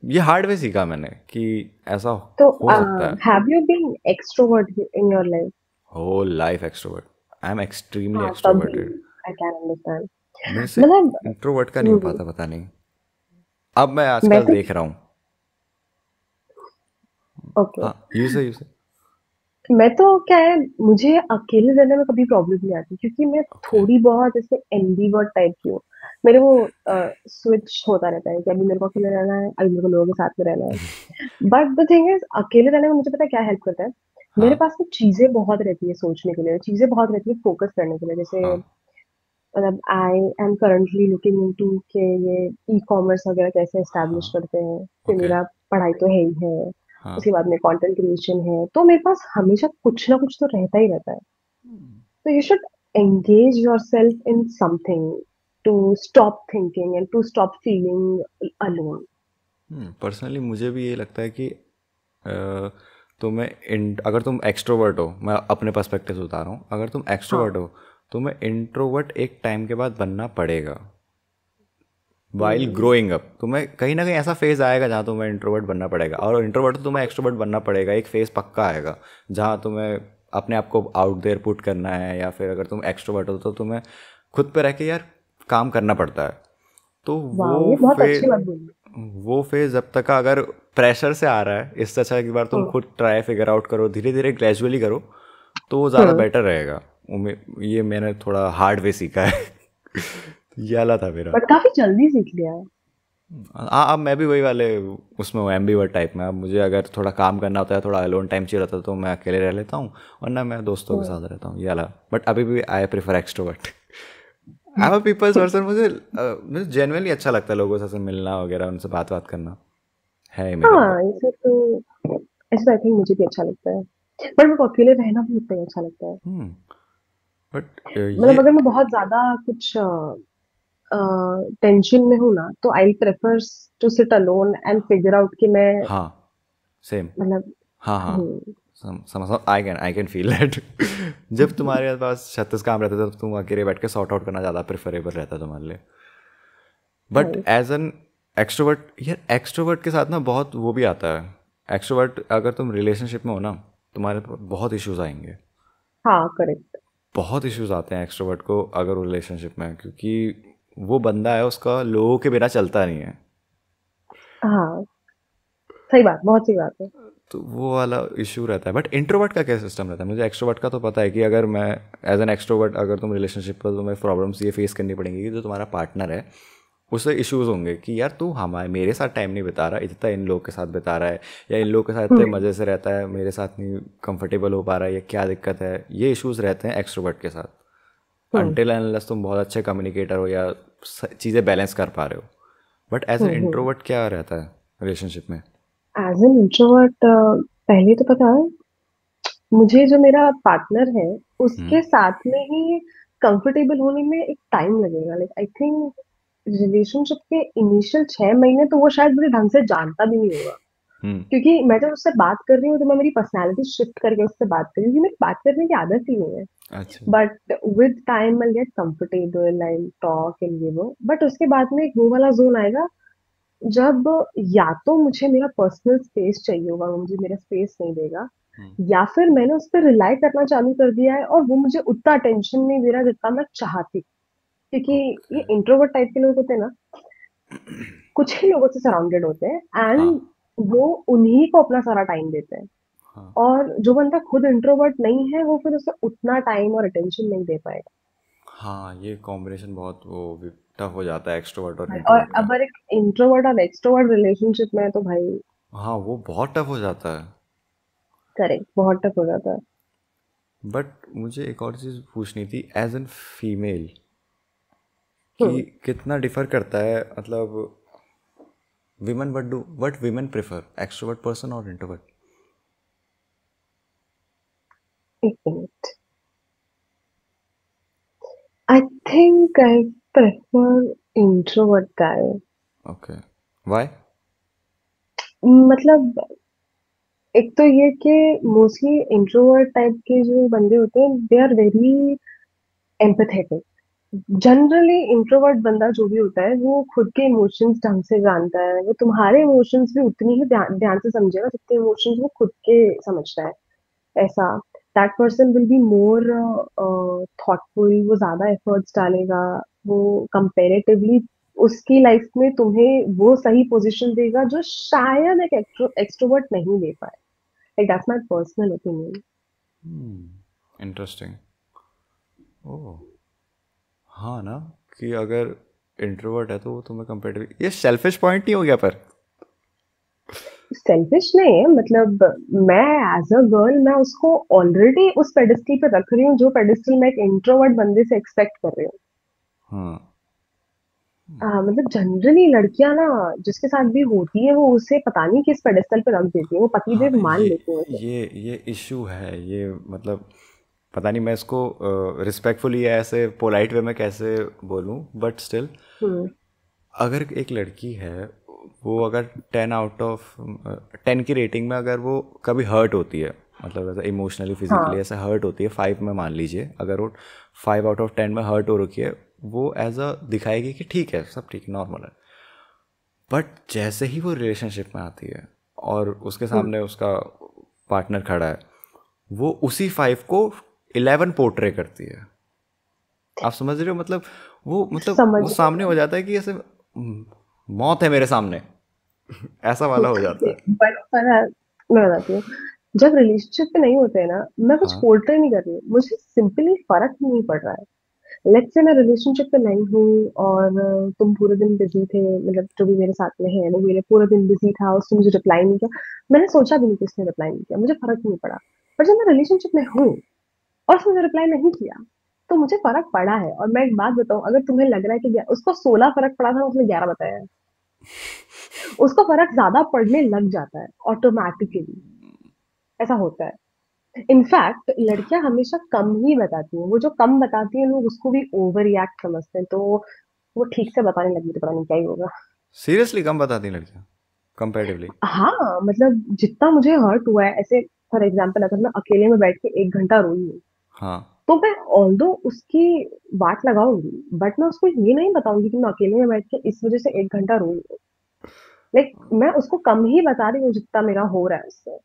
S1: ये हार्ड वे सीखा मैंने कि ऐसा
S2: तो
S1: हो सकता है।
S2: Have you been extrovert in your life?
S1: Whole life extrovert, I am extremely
S2: हाँ, तभी
S1: एक्सट्रोवर्टेड।
S2: I can understand.
S1: मेरे से
S2: मतलब
S1: इंट्रोवर्ट का नहीं हो
S2: हम्म,
S1: पाता, पता नहीं। अब मैं
S2: मैं
S1: आजकल
S2: तो
S1: देख रहा हूँ।
S2: ओके।
S1: हाँ यू से।
S2: मैं तो क्या है, मुझे अकेले रहने में कभी प्रॉब्लम नहीं आती क्योंकि मैं
S1: ओके।
S2: थोड़ी बहुत ऐसे एम्बीवर्ट टाइप की हूँ। मेरे वो स्विच होता रहता है कि अभी मेरे को अकेले रहना है, अभी मेरे को लोगों के साथ में रहना है। बट द थिंग इज, अकेले रहने में मुझे पता है क्या हेल्प करता है। मेरे
S1: हाँ
S2: पास में चीजें बहुत रहती है सोचने के लिए, चीजें बहुत रहती है फोकस करने के लिए। जैसे
S1: हाँ।
S2: मतलब I am currently looking into के ये ई कॉमर्स वगैरह कैसे एस्टेब्लिश
S1: हाँ।
S2: करते हैं। फिर
S1: ओके।
S2: मेरा पढ़ाई तो है ही है,
S1: हाँ।
S2: उसके बाद में कंटेंट क्रिएशन है, तो मेरे पास हमेशा कुछ ना कुछ तो रहता ही रहता है। तो you should engage yourself in something to stop thinking and to stop feeling alone.
S1: Personally मुझे भी ये लगता है कि अगर तुम एक्सट्रोवर्ट हो, मैं अपने पर्सपेक्टिव से बता रहा हूँ, अगर तुम एक्सट्रोवर्ट
S2: हाँ।
S1: हो तुम्हें इंट्रोवर्ट एक टाइम के बाद बनना पड़ेगा। वाइल
S2: हम्म।
S1: ग्रोइंग अप तुम्हें कहीं ना कहीं ऐसा फेज आएगा जहाँ तुम्हें इंट्रोवर्ट बनना पड़ेगा, और इंट्रोवर्ट तो तुम्हें एक्सट्रोवर्ट बनना पड़ेगा, एक फेज पक्का आएगा जहाँ तुम्हें अपने आप को आउट देयर पुट करना है। या फिर अगर तुम एक्सट्रोवर्ट हो तो तुम्हें खुद पे रह के यार काम करना पड़ता है। तो
S2: वाह, ये बहुत अच्छी
S1: फेज
S2: बात बोली।
S1: वो फेज जब तक का अगर प्रेशर से आ रहा है, इससे अच्छा है कि बार तुम
S2: हम्म।
S1: खुद ट्राई फिगर आउट करो, धीरे धीरे ग्रेजुअली करो, तो वो ज़्यादा
S2: हम्म।
S1: बेटर रहेगा। ये मैंने थोड़ा हार्ड वे सीखा है ये वाला था मेरा।
S2: बट काफी जल्दी सीख लिया है।
S1: हाँ अब मैं भी वही वाले उसमें हूँ, एम्बीवर्ट टाइप में। अब मुझे अगर थोड़ा काम करना होता है, थोड़ा अलोन टाइम चाहिए रहता है, तो मैं अकेले रह लेता हूँ, वरना मैं दोस्तों के
S2: हम्म।
S1: साथ रहता हूँ ये वाला। बट अभी भी I prefer extrovert. I am a people's person. मुझे जेनुअनली अच्छा लगता है लोगों से मिलना वगैरह, उनसे बात बात करना है ही मेरे अंदर।
S2: हाँ, ऐसे आई थिंक मुझे भी अच्छा लगता है। बट मेरे को अकेले रहना भी उतना ही अच्छा लगता है।
S1: बट
S2: मतलब
S1: ये
S2: अगर मैं बहुत ज्यादा कुछ टेंशन में हूँ ना, तो I prefer to sit alone and figure out कि मैं
S1: हाँ सेम।
S2: मतलब
S1: हाँ हाँ
S2: हम्म।
S1: समझ, आई कैन फील दैट जब तुम्हारे पास 36 काम रहते थे तो तुम अकेले बैठ के सॉर्ट आउट करना ज़्यादा प्रेफरेबल रहता है तुम्हारे लिए। But
S2: right.
S1: As an extrovert, यार एक्सट्रोवर्ट के साथ ना बहुत वो भी आता है। एक्सट्रोवर्ट अगर तुम रिलेशनशिप में हो ना, तुम्हारे पास बहुत इश्यूज आएंगे।
S2: हाँ, करेक्ट।
S1: बहुत इश्यूज आते हैं एक्सट्रोवर्ट को अगर रिलेशनशिप में, क्योंकि वो बंदा है उसका लोगों के बिना चलता नहीं है।
S2: हाँ, सही बात, बहुत सही बात है।
S1: तो वो वाला इशू रहता है। बट इंट्रोवर्ट का क्या सिस्टम रहता है, मुझे एक्सट्रोवर्ट का तो पता है कि अगर मैं एज एन एक्सट्रोवर्ट अगर तुम रिलेशनशिप पर, तुम्हें प्रॉब्लम्स ये फेस करनी पड़ेंगी कि जो तुम्हारा पार्टनर है उससे इश्यूज होंगे कि यार तू हमारे मेरे साथ टाइम नहीं बिता रहा, इतना इन लोग के साथ बिता रहा है, या इन लोग के साथ इतने
S2: हम्म।
S1: मज़े से रहता है, मेरे साथ नहीं कंफर्टेबल हो पा रहा है, या क्या दिक्कत है। ये इश्यूज रहते हैं एक्सट्रोवर्ट के साथ,
S2: हम्म।
S1: अनटिल अनलेस तुम बहुत अच्छे कम्युनिकेटर हो या चीज़ें बैलेंस कर पा रहे हो। But as an
S2: hmm.
S1: Introvert क्या रहता है रिलेशनशिप में?
S2: एज एन इंट्रोवर्ट, पहले तो पता है, मुझे जो मेरा पार्टनर है
S1: हम्म।
S2: उसके साथ में ही कंफर्टेबल होने में एक टाइम लगेगा। लाइक आई थिंक रिलेशनशिप के इनिशियल 6 महीने तो वो शायद मुझे ढंग से जानता भी नहीं होगा।
S1: हम्म।
S2: क्योंकि मैं जब उससे बात कर रही हूँ तो मैं मेरी पर्सनैलिटी शिफ्ट करके उससे बात कर रही हूँ, क्योंकि मेरी बात करने की आदत ही नहीं है।
S1: अच्छा।
S2: But with time I get comfortable, I talk and ये वो। बट उसके बाद में एक वो वाला जोन आएगा जब या तो मुझे मेरा पर्सनल स्पेस चाहिए होगा, वो मुझे मेरा स्पेस नहीं देगा, या फिर मैंने उस पर रिलाई करना चालू कर दिया है और वो मुझे उतना अटेंशन नहीं दे रहा जितना मैं चाहती, क्योंकि
S1: ओके।
S2: ये इंट्रोवर्ट टाइप के लोग होते हैं ना, कुछ ही लोगों से सराउंडेड होते हैं
S1: हाँ
S2: एंड वो उन्हीं को अपना सारा टाइम देते हैं।
S1: हाँ
S2: और जो बंदा खुद इंट्रोवर्ट नहीं है वो फिर उसे उतना टाइम और अटेंशन नहीं दे पाएगा।
S1: हाँ, ये कॉम्बिनेशन बहुत वो टफ हो जाता है एक्सट्रोवर्ट और
S2: और
S1: इंट्रोवर्ट का।
S2: अगर एक इंट्रोवर्ट और एक्सट्रोवर्ट रिलेशनशिप में है तो भाई
S1: हाँ, वो बहुत टफ हो जाता है।
S2: करेक्ट, बहुत टफ हो जाता है।
S1: बट मुझे एक और चीज़ पूछनी थी, एज एन फीमेल, कि
S2: हम्म।
S1: कितना डिफर करता है, मतलब women what women prefer, extrovert person और इंट्रोवर्ट?
S2: एक मिनट। I think I prefer introvert guy.
S1: Okay, why?
S2: मतलब एक तो ये कि मोस्टली इंट्रोवर्ट टाइप के जो बंदे होते हैं they are very empathetic. Generally introvert बंदा जो भी होता है वो खुद के इमोशंस ढंग से जानता है, वो तुम्हारे इमोशंस भी उतनी ही ध्यान से समझेगा जितने इमोशंस वो खुद के समझता है। ऐसा that person will be more thoughtful, वो ज्यादा एफर्ट्स डालेगा, वो कंपेरेटिवली उसकी लाइफ में तुम्हें वो सही पोजीशन देगा जो शायद एक एक्सट्रोवर्ट नहीं दे पाए। Like that's my personal opinion.
S1: Interesting. Oh, हाँ ना, कि अगर इंट्रोवर्ट है तो वो तुम्हें कंपेरेटिव, ये सेल्फिश पॉइंट नहीं हो गया पर?
S2: सेल्फिश नहीं है, मतलब मैं एज अ गर्ल मैं उसको ऑलरेडी उस पेडिस्टल पे रख रही हूँ जो पेडिस्टल मैं एक इंट्रोवर्ट बंदे से एक्सपेक्ट कर रही हूँ।
S1: हाँ,
S2: मतलब जनरली लड़कियां ना जिसके साथ भी होती है वो उसे पता नहीं किस पेडिस्टल पे रख देती है, वो
S1: हाँ,
S2: पतिदेव मान
S1: ये
S2: लेती है उसे।
S1: ये इशू है ये, मतलब पता नहीं मैं इसको रिस्पेक्टफुली या ऐसे पोलाइट वे में कैसे बोलूँ, बट स्टिल,
S2: हम्म।
S1: अगर एक लड़की है, वो अगर 10 की रेटिंग में अगर वो कभी हर्ट होती है, मतलब ऐसा इमोशनली फिजिकली
S2: हाँ।
S1: ऐसा हर्ट होती है, 5 में मान लीजिए, अगर वो 5 आउट ऑफ 10 में हर्ट हो रखी है, वो एज अ दिखाएगी कि ठीक है, सब ठीक नॉर्मल है। बट जैसे ही वो रिलेशनशिप में आती है और उसके
S2: हम्म।
S1: सामने उसका पार्टनर खड़ा है, वो उसी 5 को 11 पोर्ट्रे करती है। आप समझ रहे हो,
S2: समझ
S1: वो
S2: रही
S1: सामने
S2: हूँ
S1: हो जाता है कि ऐसे मौत है मेरे सामने, ऐसा वाला हो जाता
S2: मैं।
S1: है।
S2: पर मैं बताती हूँ, जब रिलेशनशिप पे नहीं होते हैं ना, मैं कुछ
S1: हाँ
S2: पोर्ट्रे नहीं कर रही हूँ, मुझे सिंपली फर्क नहीं पड़ रहा है। लेट्स से मैं रिलेशनशिप पे नहीं हूँ और तुम पूरे दिन बिजी थे, मतलब जो भी मेरे साथ में है वो मेरे पूरे दिन बिजी था, उसने मुझे रिप्लाई नहीं किया, मैंने सोचा भी नहीं कि उसने रिप्लाई नहीं किया, मुझे फर्क नहीं पड़ा। पर जब मैं रिलेशनशिप में हूँ और उसने मुझे रिप्लाई नहीं किया तो मुझे फर्क पड़ा है। और मैं एक बात बताऊं, अगर तुम्हें लग रहा है कि उसको 16 फर्क पड़ा था, उसने 11 बताया है, उसको फर्क ज्यादा पड़ने लग जाता है ऑटोमेटिकली। ऐसा होता है। इनफैक्ट लड़कियां हमेशा कम ही बताती हैं, वो जो कम बताती हैं लोग उसको भी ओवर रिएक्ट समझते हैं, तो वो ठीक से बताने लगी तो पता नहीं क्या ही होगा।
S1: सीरियसली कम बताती हैं लड़कियाँ कंपेरेटिवली?
S2: हाँ मतलब जितना मुझे हर्ट हुआ है, ऐसे फॉर एग्जाम्पल अगर मैं अकेले में बैठ के 1 घंटा रोई हूँ
S1: हाँ।
S2: तो मैं ऑल्दो उसकी बात लगाऊंगी, बट मैं उसको ये नहीं बताऊंगी कि मैं अकेले में बैठ के इस वजह से 1 घंटा रोई हूँ। लाइक मैं उसको कम ही बता रही हूँ जितना मेरा हो रहा है उससे।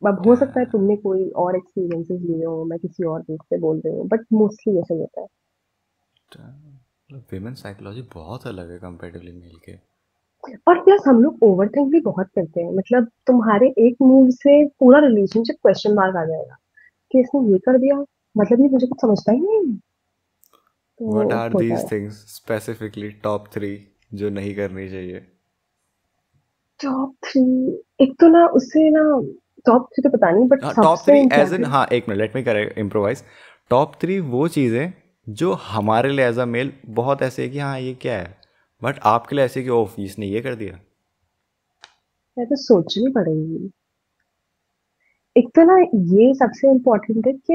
S2: अब हो सकता है तुमने कोई और एक्सपीरियंसेस लिए हो, मैं किसी और चीज से बोल रही हूँ, बट मोस्टली ऐसा ही होता है।
S1: विमेन साइकोलॉजी बहुत अलग है कंपेरेटिवली मेल के।
S2: और प्लस हम लोग ओवर थिंक भी बहुत करते हैं, मतलब तुम्हारे एक मूव से पूरा रिलेशनशिप क्वेश्चन मार्क आ जाएगा कि इसने ये कर दिया, मतलब ये मुझे कुछ समझता ही नहीं है।
S1: व्हाट
S2: तो
S1: आर
S2: होता
S1: दीज
S2: है।
S1: थिंग्स स्पेसिफिकली, टॉप 3 जो नहीं करनी चाहिए?
S2: टॉप 3, एक तो ना उससे ना, टॉप 3 तो पता नहीं बट
S1: हाँ, टॉप 3
S2: सबसे
S1: एज इन,
S2: इम्पोर्टेंट।
S1: हाँ एक minute, let me correct improvise. Top 3 वो चीज़ें जो हमारे लिए एज अ मेल बहुत ऐसे है कि हाँ ये क्या है, बट आपके लिए ऐसे कि ओह इसने ये कर दिया।
S2: मैं तो सोचनी पड़ेगी। एक तो ना ये सबसे इम्पोर्टेंट है कि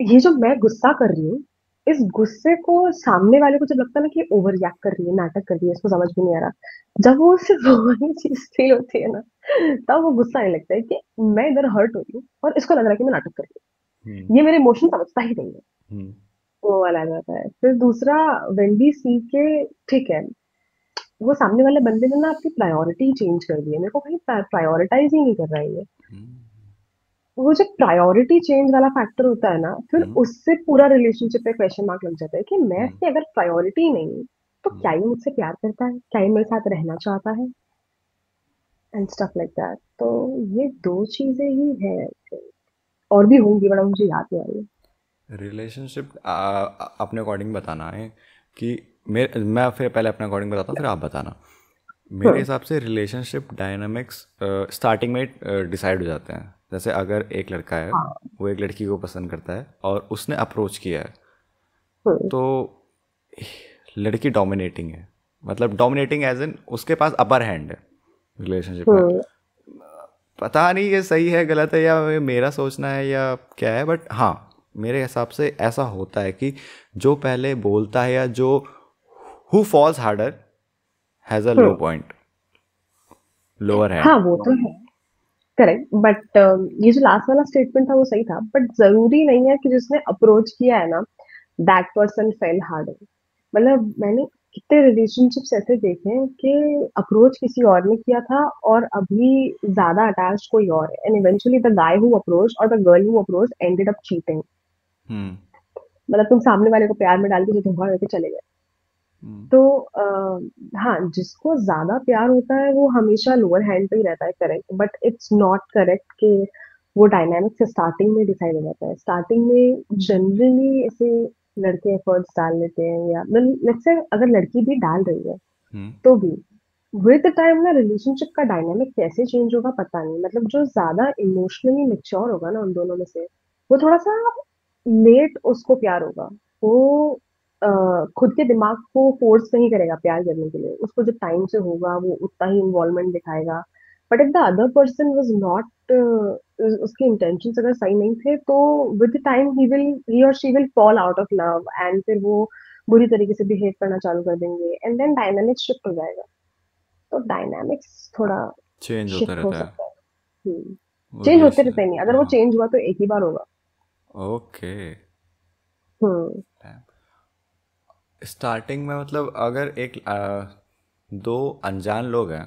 S2: ये जो मैं गुस्सा कर रही हूँ, इस गुस्से को सामने वाले को जब लगता है ना कि ओवर रिएक्ट कर रही है, नाटक कर रही है, इसको समझ में नहीं आ रहा, जब वो सिर्फ वही चीज फील होती है ना, तब वो गुस्सा आने लगता है कि मैं इधर हर्ट हो रही हूँ और इसको लग रहा है कि मैं नाटक कर रही
S1: हम्म।
S2: हूँ, ये मेरे इमोशन समझता ही नहीं है।
S1: हम्म।
S2: वो वाला आ जाता है। फिर दूसरा, वेन वी सी के ठीक है, वो सामने वाले बंदे ने ना अपनी प्रायोरिटी चेंज कर दी है, मेरे को कहीं प्रायोरिटाइज ही नहीं कर रहा है ये। वो जो प्रायोरिटी चेंज वाला फैक्टर होता है ना, फिर
S1: हम्म
S2: उससे पूरा रिलेशनशिप पे क्वेश्चन मार्क लग जाता है कि मैं
S1: हम्म
S2: इसकी अगर प्रायोरिटी नहीं, तो
S1: हम्म
S2: क्या ये मुझसे प्यार करता है, क्या ये मेरे साथ रहना चाहता है, एंड स्टफ लाइक दैट। तो ये दो चीजें ही है, और भी होंगी बड़ा मुझे याद नहीं आ रही है।
S1: रिलेशनशिप अपने अकॉर्डिंग बताना है कि मैं फिर पहले अपने अकॉर्डिंग बताता हूँ, फिर आप बताना। मेरे
S2: हम्म।
S1: हिसाब से रिलेशनशिप डायनामिक्स स्टार्टिंग में डिसाइड हो जाते हैं। जैसे अगर एक लड़का है,
S2: हाँ।
S1: वो एक लड़की को पसंद करता है और उसने अप्रोच किया है,
S2: हम्म।
S1: तो लड़की डोमिनेटिंग है, मतलब डोमिनेटिंग एज इन उसके पास अपर हैंड है रिलेशनशिप में।
S2: हम्म।
S1: पता नहीं ये सही है गलत है, या ये मेरा सोचना है या क्या है, बट हाँ, मेरे हिसाब से ऐसा होता है कि जो पहले बोलता है, या जो who falls harder has a low
S2: hmm.
S1: Point, lower hand.
S2: हाँ वो तो है, करेक्ट। बट ये जो लास्ट वाला स्टेटमेंट था वो सही था, बट जरूरी नहीं है कि जिसने अप्रोच किया है ना, दैट पर्सन फेल हार्ड। मतलब मैंने कितने रिलेशनशिप्स ऐसे देखे हैं कि अप्रोच किसी और ने किया था और अभी ज्यादा अटैच कोई और है, and eventually the guy who approach or the girl who approach ended up cheating.
S1: Hmm
S2: मतलब तुम सामने वाले को प्यार में डाल के जो धोखा देके चले गए।
S1: हम्म
S2: तो हाँ, जिसको ज्यादा प्यार होता है वो हमेशा लोअर हैंड पे ही रहता है, correct. But it's not correct कि वो डायनामिक्स स्टार्टिंग में डिसाइड हो जाता है। स्टार्टिंग में जनरली ऐसे लड़के एफर्ट्स डाल लेते हैं, या लेट्स से अगर लड़की भी डाल रही है
S1: हम्म
S2: तो भी विद टाइम ना रिलेशनशिप का डायनामिक कैसे चेंज होगा पता नहीं। मतलब जो ज्यादा इमोशनली मेच्योर होगा ना उन दोनों में से, वो थोड़ा सा लेट उसको प्यार होगा। वो खुद के दिमाग को फोर्स नहीं करेगा प्यार करने के लिए, उसको जब टाइम से होगा वो उतना ही इन्वॉल्वमेंट दिखाएगा। But if the other person was not, उसके इंटेंशंस अगर सही नहीं थे, तो with time he or she will fall out of love, and फिर वो बुरी तरीके से बिहेव करना चालू कर देंगे, एंड देन डायनामिक्स शिफ्ट हो जाएगा। तो डायनामिक्स थोड़ा
S1: चेंज होता
S2: शिफ्ट हो
S1: रहता है
S2: सकता है।
S1: वो
S2: चेंज होते रहते
S1: रिलेशन।
S2: नहीं, अगर वो
S1: हाँ,
S2: चेंज हुआ तो एक ही बार होगा।
S1: ओके।
S2: हम्म।
S1: स्टार्टिंग में मतलब अगर एक दो अनजान लोग हैं,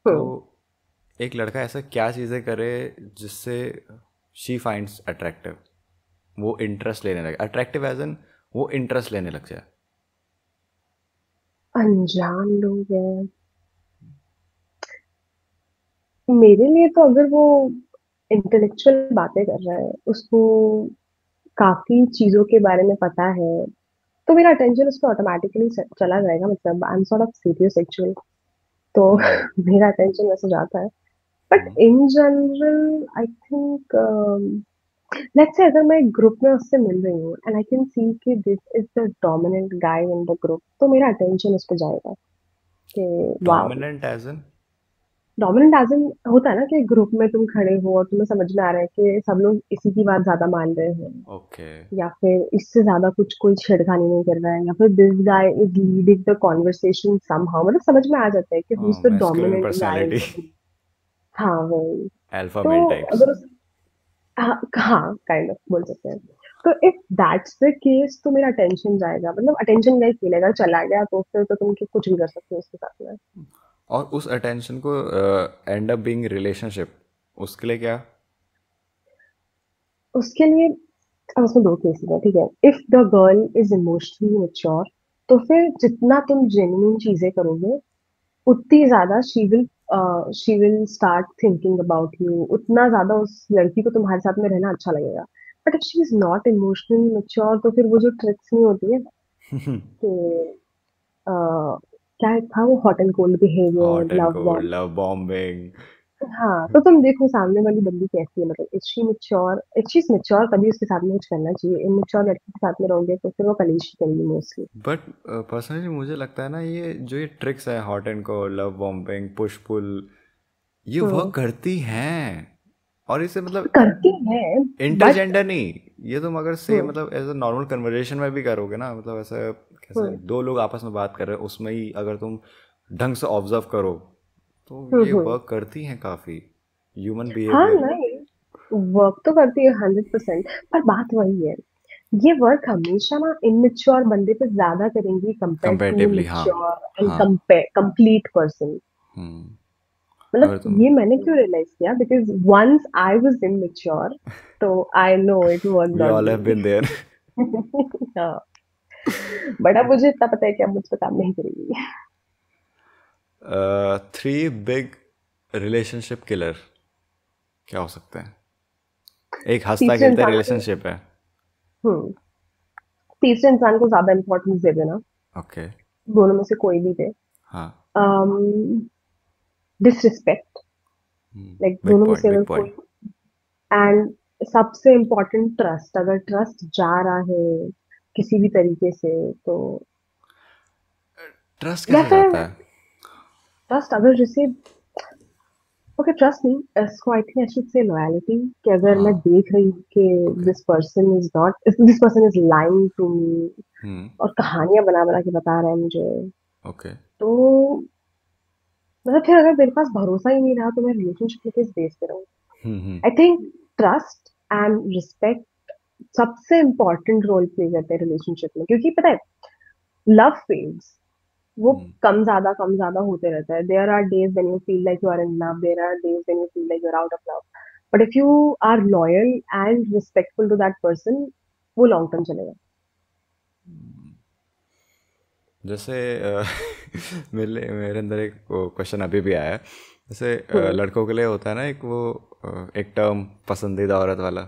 S1: तो
S2: हम्म।
S1: एक लड़का ऐसा क्या चीज़ें करे जिससे शी फाइंड्स अट्रैक्टिव, वो इंटरेस्ट लेने लगे, अट्रैक्टिव एज एन वो इंटरेस्ट लेने लग जाए।
S2: अनजान लोग हैं, मेरे लिए तो अगर वो इंटेलेक्चुअल बातें कर रहा है, उसको काफी चीजों के बारे में पता है, तो मेरा अटेंशन उस पर ऑटोमेटिकली चला जाएगा। मतलब I am sort of serious actual, तो
S1: हम्म
S2: मेरा अटेंशन वैसे जाता है। But
S1: hmm
S2: in general I think, let's say अगर मैं ग्रुप में उससे मिल रही हूँ एंड आई कैन सी कि this is the dominant guy in the group, तो मेरा अटेंशन उस पर जाएगा कि वाह।
S1: Dominant as an.
S2: Dominant as in होता है ना कि ग्रुप में तुम खड़े हो और तुम्हें समझ में आ रहा है कि सब लोग इसी की बात ज्यादा मान रहे हैं,
S1: ओके।
S2: या फिर इससे ज्यादा कुछ कोई छेड़खानी नहीं कर रहा है, या फिर this guy is leading the conversation somehow. मतलब समझ में आ जाता है कि who is the
S1: masculine
S2: dominant guy in
S1: personality.
S2: The group. हाँ वही।
S1: अल्फा
S2: तो
S1: मेल टाइप्स।
S2: अगर हाँ हाँ, काइंड ऑफ बोल सकते हैं। तो इफ दैट्स द केस तो मेरा अटेंशन जाएगा, मतलब अटेंशन नहीं मिलेगा, चला गया तो फिर तो तुम कुछ भी कर सकते हो उसके साथ में।
S1: और उस अटेंशन को एंड अप बीइंग रिलेशनशिप, उसके लिए क्या?
S2: उसके लिए अब उसमें दो केसेस है, ठीक है। If the girl is emotionally mature, तो फिर जितना तुम जेन्युइन चीजें करोगे, उतनी ज्यादा she will start thinking about you, उतना ज्यादा उस लड़की को तुम्हारे साथ में रहना अच्छा लगेगा। But if she is not emotionally mature, तो फिर वो जो ट्रिक्स नहीं होती है कि अ, क्या था वो, hot and cold
S1: hot
S2: behaviour,
S1: and
S2: love
S1: cold,
S2: bomb.
S1: Love bombing.
S2: हाँ, तो तुम देखो सामने वाली बंदी कैसी है, मतलब is she mature, if she is mature तभी उसके साथ में कुछ करना चाहिए। इमेच्योर लड़की के साथ में रहोगे तो फिर वो कलेश ही करेगी मोस्टली।
S1: बट पर्सनली मुझे लगता है ना, ये जो ये ट्रिक्स है, hot and cold, love bombing, push pull, ये वर्क
S2: हम्म।
S1: करती हैं। और इसे मतलब
S2: करती है, बट
S1: इंटरजेंडर नहीं, ये तुम अगर से मतलब एज अ नॉर्मल कन्वर्जेशन में भी करोगे ना, मतलब ऐसा कैसे
S2: हम्म।
S1: दो लोग आपस में बात कर रहे हो उसमें ही अगर तुम ढंग से ऑब्जर्व करो, तो ये
S2: हम्म।
S1: वर्क करती हैं काफ़ी, ह्यूमन
S2: हाँ
S1: बिहेवियर।
S2: नहीं, वर्क तो करती है 100%। पर बात वही है ये वर्क हमेशा ना इमेच्योर बंदे पे ज्यादा करेंगी कंपेयर टू
S1: कंपेरेटिवली हाँ।
S2: मैच्योर एंड
S1: हाँ।
S2: Complete person.
S1: हम्म।
S2: मतलब
S1: अगर तुम
S2: ये मैंने क्यों रियलाइज किया, because once I was immature, तो I know it was
S1: we
S2: not
S1: all have
S2: me.
S1: Been there.
S2: हाँ, बट अब मुझे इतना पता है कि अब मुझ पे काम नहीं करेगी।
S1: 3 बिग रिलेशनशिप किलर क्या हो सकते हैं? एक हंसता
S2: तीसरे
S1: खेलता
S2: इंसान को
S1: रिलेशनशिप है।
S2: हम्म तीसरे इंसान को ज्यादा इंपॉर्टेंस दे देना,
S1: ओके।
S2: दोनों में से कोई भी दे।
S1: हाँ।
S2: डिसरिस्पेक्ट, लाइक
S1: बिग
S2: दोनों में से
S1: पॉइंट, बिग
S2: अगर
S1: पॉइंट।
S2: कोई, एंड सबसे इम्पोर्टेंट ट्रस्ट, अगर ट्रस्ट जा रहा है किसी भी तरीके से तो,
S1: ट्रस्ट
S2: या
S1: कैसे
S2: फिर
S1: जाता है?
S2: ट्रस्ट अगर जैसे, ओके ट्रस्ट नहीं, इसको I think I should say loyalty, कि अगर मैं
S1: हाँ।
S2: देख रही हूँ कि
S1: okay.
S2: This person is lying to me,
S1: hmm.
S2: और कहानियां बना बना के बता रहा है मुझे,
S1: ओके।
S2: तो मतलब फिर अगर मेरे पास भरोसा ही नहीं रहा तो मैं रिलेशनशिप में किस बेस पे रहूँ?
S1: Hmm.
S2: I think trust and respect सबसे इम्पोर्टेंट रोल प्ले करते हैं रिलेशनशिप में, क्योंकि पता है लव फेड्स, वो
S1: हम्म।
S2: कम ज्यादा होते रहता है। There are days when you feel like you are in love, there are days when you feel like you are out of love, but if you are loyal and respectful to that person, वो लॉन्ग टर्म चलेगा।
S1: जैसे मेरे मेरे अंदर एक क्वेश्चन अभी भी आया है। जैसे
S2: हम्म।
S1: लड़कों के लिए होता है ना एक वो एक टर्म पसंदीदा औरत वाला,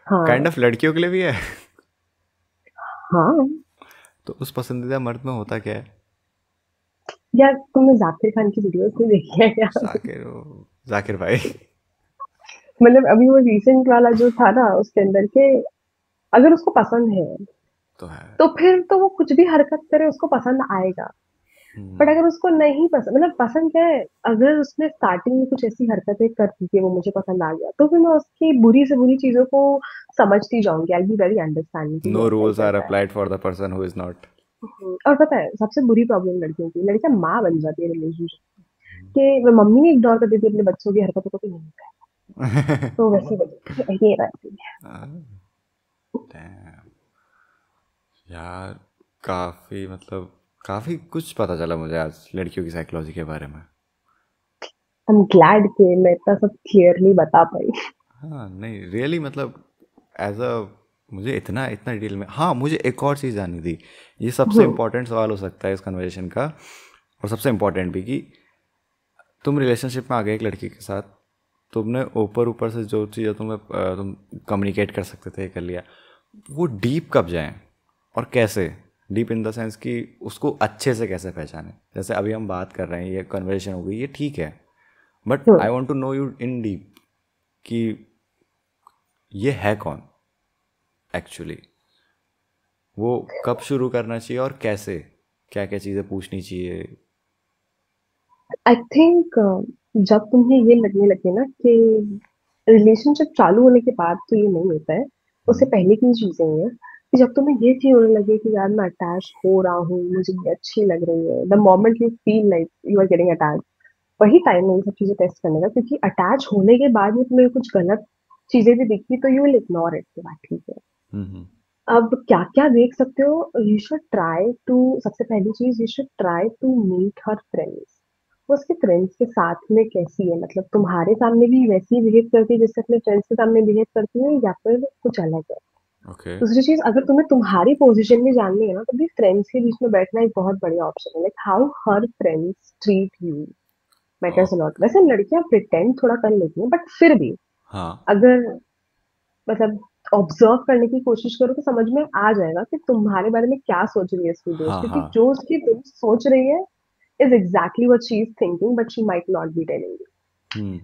S1: काइंड
S2: हाँ।
S1: ऑफ लड़कियों के लिए भी है।
S2: हाँ
S1: तो उस पसंदीदा मर्द में होता क्या है?
S2: यार, तुमने जाकिर खान की वीडियोस नहीं देखी है क्या?
S1: जाकिर जाकिर भाई।
S2: मतलब अभी वो रिसेंट वाला जो था ना, उसके अंदर के, अगर उसको पसंद है
S1: तो है।
S2: तो फिर तो वो कुछ भी हरकत करे उसको पसंद आएगा। बट अगर उसको नहीं पसंद, मतलब पसंद क्या है, अगर उसने स्टार्टिंग में कुछ ऐसी हरकतें कर दी कि वो मुझे पसंद आ गया, तो फिर मैं उसकी बुरी से बुरी चीजों को समझती जाऊंगी, आई बी वेरी अंडरस्टैंडिंग कि ये
S1: नो
S2: ऐसा ही
S1: रूल्स आर
S2: करता है।
S1: Applied for the person who is not.
S2: और पता है सबसे बुरी प्रॉब्लम लड़कियों की, लड़कियां माँ बन जाती है रिलेशनशिप के, वो मम्मी नहीं इग्नोर कर देती अपने बच्चों की हरकतों को, तो नहीं होता है, तो वैसे ये रहती है।
S1: यार काफ़ी मतलब काफ़ी कुछ पता चला मुझे आज लड़कियों की साइकोलॉजी के बारे में।
S2: आई एम ग्लैड कि मैं इतना सब क्लियरली बता पाई।
S1: हाँ नहीं रियली मतलब एज अ मुझे इतना इतना डिटेल में, हाँ मुझे एक और चीज़ जाननी थी। ये सबसे
S2: हम्म।
S1: इम्पोर्टेंट सवाल हो सकता है इस कन्वर्सेशन का, और सबसे इम्पोर्टेंट भी, कि तुम रिलेशनशिप में आ गए एक लड़की के साथ, तुमने ऊपर ऊपर से जो चीज़ें तुम कम्युनिकेट कर सकते थे कर लिया, वो डीप कब जाएं और कैसे? डीप इन द सेंस कि उसको अच्छे से कैसे पहचाने? जैसे अभी हम बात कर रहे हैं, ये कन्वर्सेशन हो गई, ये ठीक है, but
S2: hmm.
S1: I want to know you in deep कि ये है कौन एक्चुअली, वो कब शुरू करना चाहिए और कैसे, क्या क्या चीज़ें पूछनी चाहिए?
S2: आई थिंक जब तुम्हें ये लगने लगे ना कि रिलेशनशिप चालू होने के बाद तो ये नहीं होता है, उससे
S1: हम्म।
S2: पहले की चीजें हैं, कि जब तुम्हें ये फील होने लगे कि यार मैं अटैच हो रहा हूँ, मुझे ये अच्छी लग रही है, the moment you feel like you are getting attach, वही टाइम है ये सब चीजें टेस्ट करने का, क्योंकि अटैच होने के बाद में तुम्हें कुछ गलत चीजें भी दिखती तो यू विल इग्नोर इट, बात ठीक है।
S1: हम्म।
S2: अब क्या क्या देख सकते हो, यू शुड ट्राई टू, सबसे पहली चीज, you should try to meet her friends. वो उसके फ्रेंड्स के साथ में कैसी है, मतलब तुम्हारे सामने भी वैसी ही बिहेव करती है जैसे अपने फ्रेंड्स के सामने बिहेव करती है, या फिर कुछ अलग है।
S1: ओके।
S2: दूसरी चीज, अगर तुम्हें तुम्हारी पोजीशन भी जाननी है ना, तो भी फ्रेंड्स के बीच में बैठना एक बहुत बढ़िया ऑप्शन है, like how her friends treat you matters
S1: oh.
S2: A lot. वैसे लड़कियां प्रिटेंड थोड़ा कर लेती हैं, बट फिर भी
S1: हाँ।
S2: अगर मतलब ऑब्जर्व करने की कोशिश करो तो समझ में आ जाएगा कि तुम्हारे बारे में क्या सोच रही है उसकी दोस्त,
S1: हाँ।
S2: क्योंकि
S1: हाँ।
S2: जो उसकी दोस्त सोच रही है is exactly what she is thinking, but she might not be telling you.
S1: Hmm.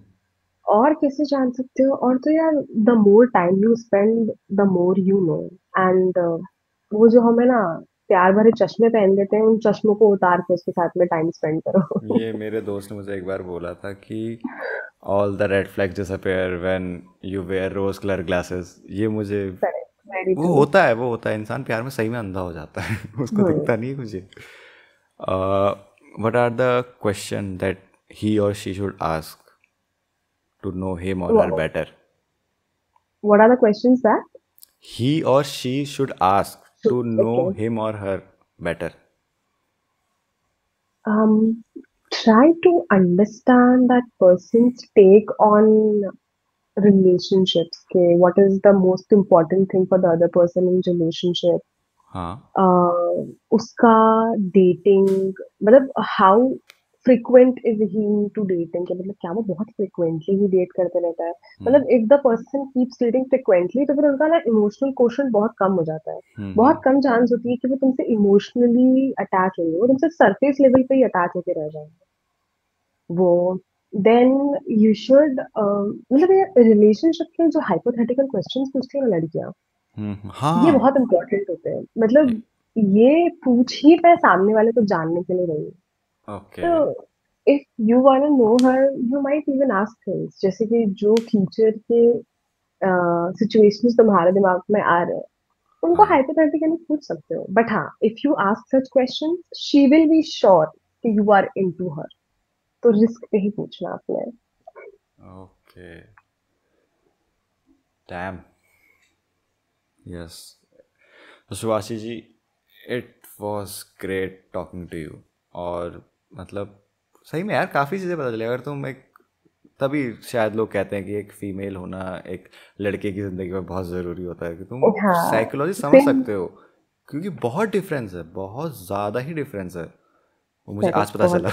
S2: और कैसे जान सकते हो, और तो यार, the more time you spend the more you know. And वो जो हमें ना प्यार भरे चश्मे पहन देते हैं, उन चश्मों को उतार के उसके साथ में टाइम स्पेंड करो।
S1: ये मेरे दोस्त ने मुझे एक बार बोला था कि all the red flags disappear when you wear rose colour glasses. ये मुझे
S2: वेरी
S1: वो
S2: ट्रू।
S1: होता है, वो होता है, इंसान प्यार में सही में अंधा हो जाता है। उसको
S2: हम्म।
S1: दिखता नहीं है मुझे। What are the question that he or she should ask to know him or her better?
S2: What are the questions that
S1: he or she should ask to know
S2: Okay.
S1: him or her better.
S2: Try to understand that person's take on relationships. Okay, what is the most important thing for the other person in relationship?
S1: हाँ.
S2: उसका डेटिंग मतलब how frequent is he to dating, के मतलब क्या वो बहुत फ्रिक्वेंटली ही डेट करते रहता है? मतलब if the person keeps dating frequently तो फिर उनका ना इमोशनल क्वेश्चन बहुत कम हो जाता है। बहुत कम चांस होती है कि वो तुमसे इमोशनली अटैच होंगे, वो तुमसे सरफेस लेवल पे ही अटैच होके रह जाएंगे वो। देन यू शुड मतलब ये रिलेशनशिप के जो हाइपोथेटिकल क्वेश्चंस पूछती है ना लड़कियां, ये
S1: हाँ.
S2: बहुत इम्पोर्टेंट होते हैं। मतलब ये पूछ ही मैं सामने वाले को जानने के लिए रही हूँ।
S1: ओके.
S2: तो if you want to know her, you might even ask things, जैसे कि जो फ्यूचर के सिचुएशंस तुम्हारे दिमाग में आ रहे हैं उनको
S1: हाँ.
S2: हाइपोथेटिकली पूछ सकते हो। बट हाँ, if you ask such question she will be sure कि यू आर इनटू हर, तो रिस्क पे ही पूछना आपने।
S1: ओके. डैम. यस. तो Subhashi ji, it was great talking to you. और मतलब सही में यार काफ़ी चीज़ें पता चली. अगर तुम एक, तभी शायद लोग कहते हैं कि एक फीमेल होना एक लड़के की ज़िंदगी में बहुत ज़रूरी होता है कि तुम
S2: हाँ,
S1: साइकोलॉजी समझ
S2: फिर
S1: सकते हो, क्योंकि बहुत डिफरेंस है, बहुत ज़्यादा ही डिफरेंस है. वो मुझे आज
S2: करेक्ट,
S1: पता
S2: बहुत
S1: चला.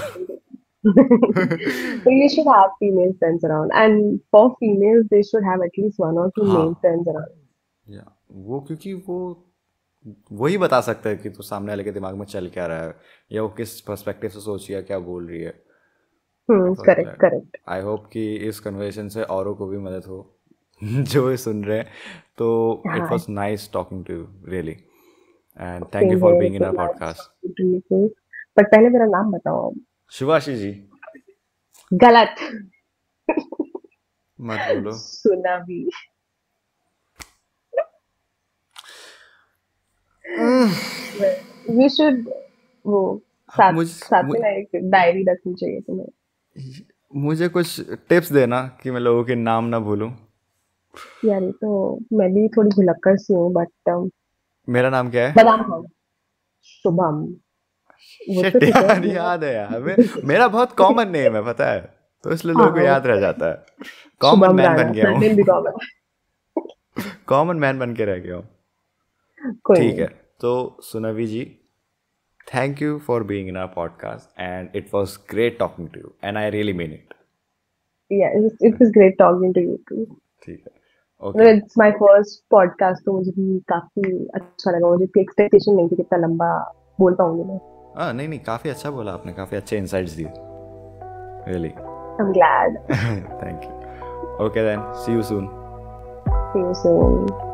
S2: so you should have female friends around, and for females they should have at least one or two male
S1: हाँ.
S2: friends around.
S1: या वो, क्योंकि वो वही बता सकता है कि तो सामने वाले के दिमाग में चल क्या रहा है, या वो किस पर्सपेक्टिव से सोच रही है, क्या बोल रही है. It was
S2: correct
S1: great.
S2: Correct.
S1: I hope कि इस कन्वर्सेशन से औरों को भी मदद हो जो ये सुन रहे हैं. तो इट
S2: हाँ,
S1: was nice talking to you really, and thank you
S2: same
S1: for
S2: here,
S1: being
S2: it
S1: in
S2: was
S1: our
S2: nice
S1: podcast.
S2: Talking to you. But पहले मेरा नाम बताओ।
S1: शुभाशी जी.
S2: गलत।
S1: मत बोलो.
S2: सुना भी। यू शुड वो साथ
S1: मुझ,
S2: साथ
S1: मु,
S2: में ना एक डायरी रखनी चाहिए तुम्हें।
S1: मुझे कुछ टिप्स देना कि मैं लोगों के नाम ना भूलूं.
S2: यार ये तो मैं भी थोड़ी भुलक्कड़ सी हूँ, बट
S1: मेरा नाम क्या है?
S2: बादाम खाओ। शुभम। वो तो
S1: शिट
S2: ठीक है
S1: यार,
S2: मेरा।
S1: याद है यार. मेरा बहुत कॉमन नेम है पता है, तो इसलिए
S2: हाँ
S1: लोगों को
S2: वो
S1: याद रह जाता है. कॉमन
S2: शुभम
S1: मैन
S2: राणा,
S1: बन गया हूँ.
S2: सरनेम भी कॉमन।
S1: कॉमन मैन बन के रह गया हूँ.
S2: कोई
S1: ठीक
S2: नहीं।
S1: है. तो सुनवी जी, thank you for being in our podcast, and it was great talking to you, and I really mean it.
S2: Yeah, it was great talking to you too.
S1: ठीक है. Okay.
S2: It's my first podcast, तो मुझे भी काफी अच्छा लगा। मुझे इतनी एक्सपेक्टेशन नहीं थी कितना लंबा बोल पाऊंगी मैं।
S1: हाँ, नहीं नहीं, काफ़ी अच्छा बोला आपने, काफ़ी अच्छे इंसाइट्स दिए. Really.
S2: I'm glad.
S1: Thank you. Okay then, see you soon.
S2: See you soon.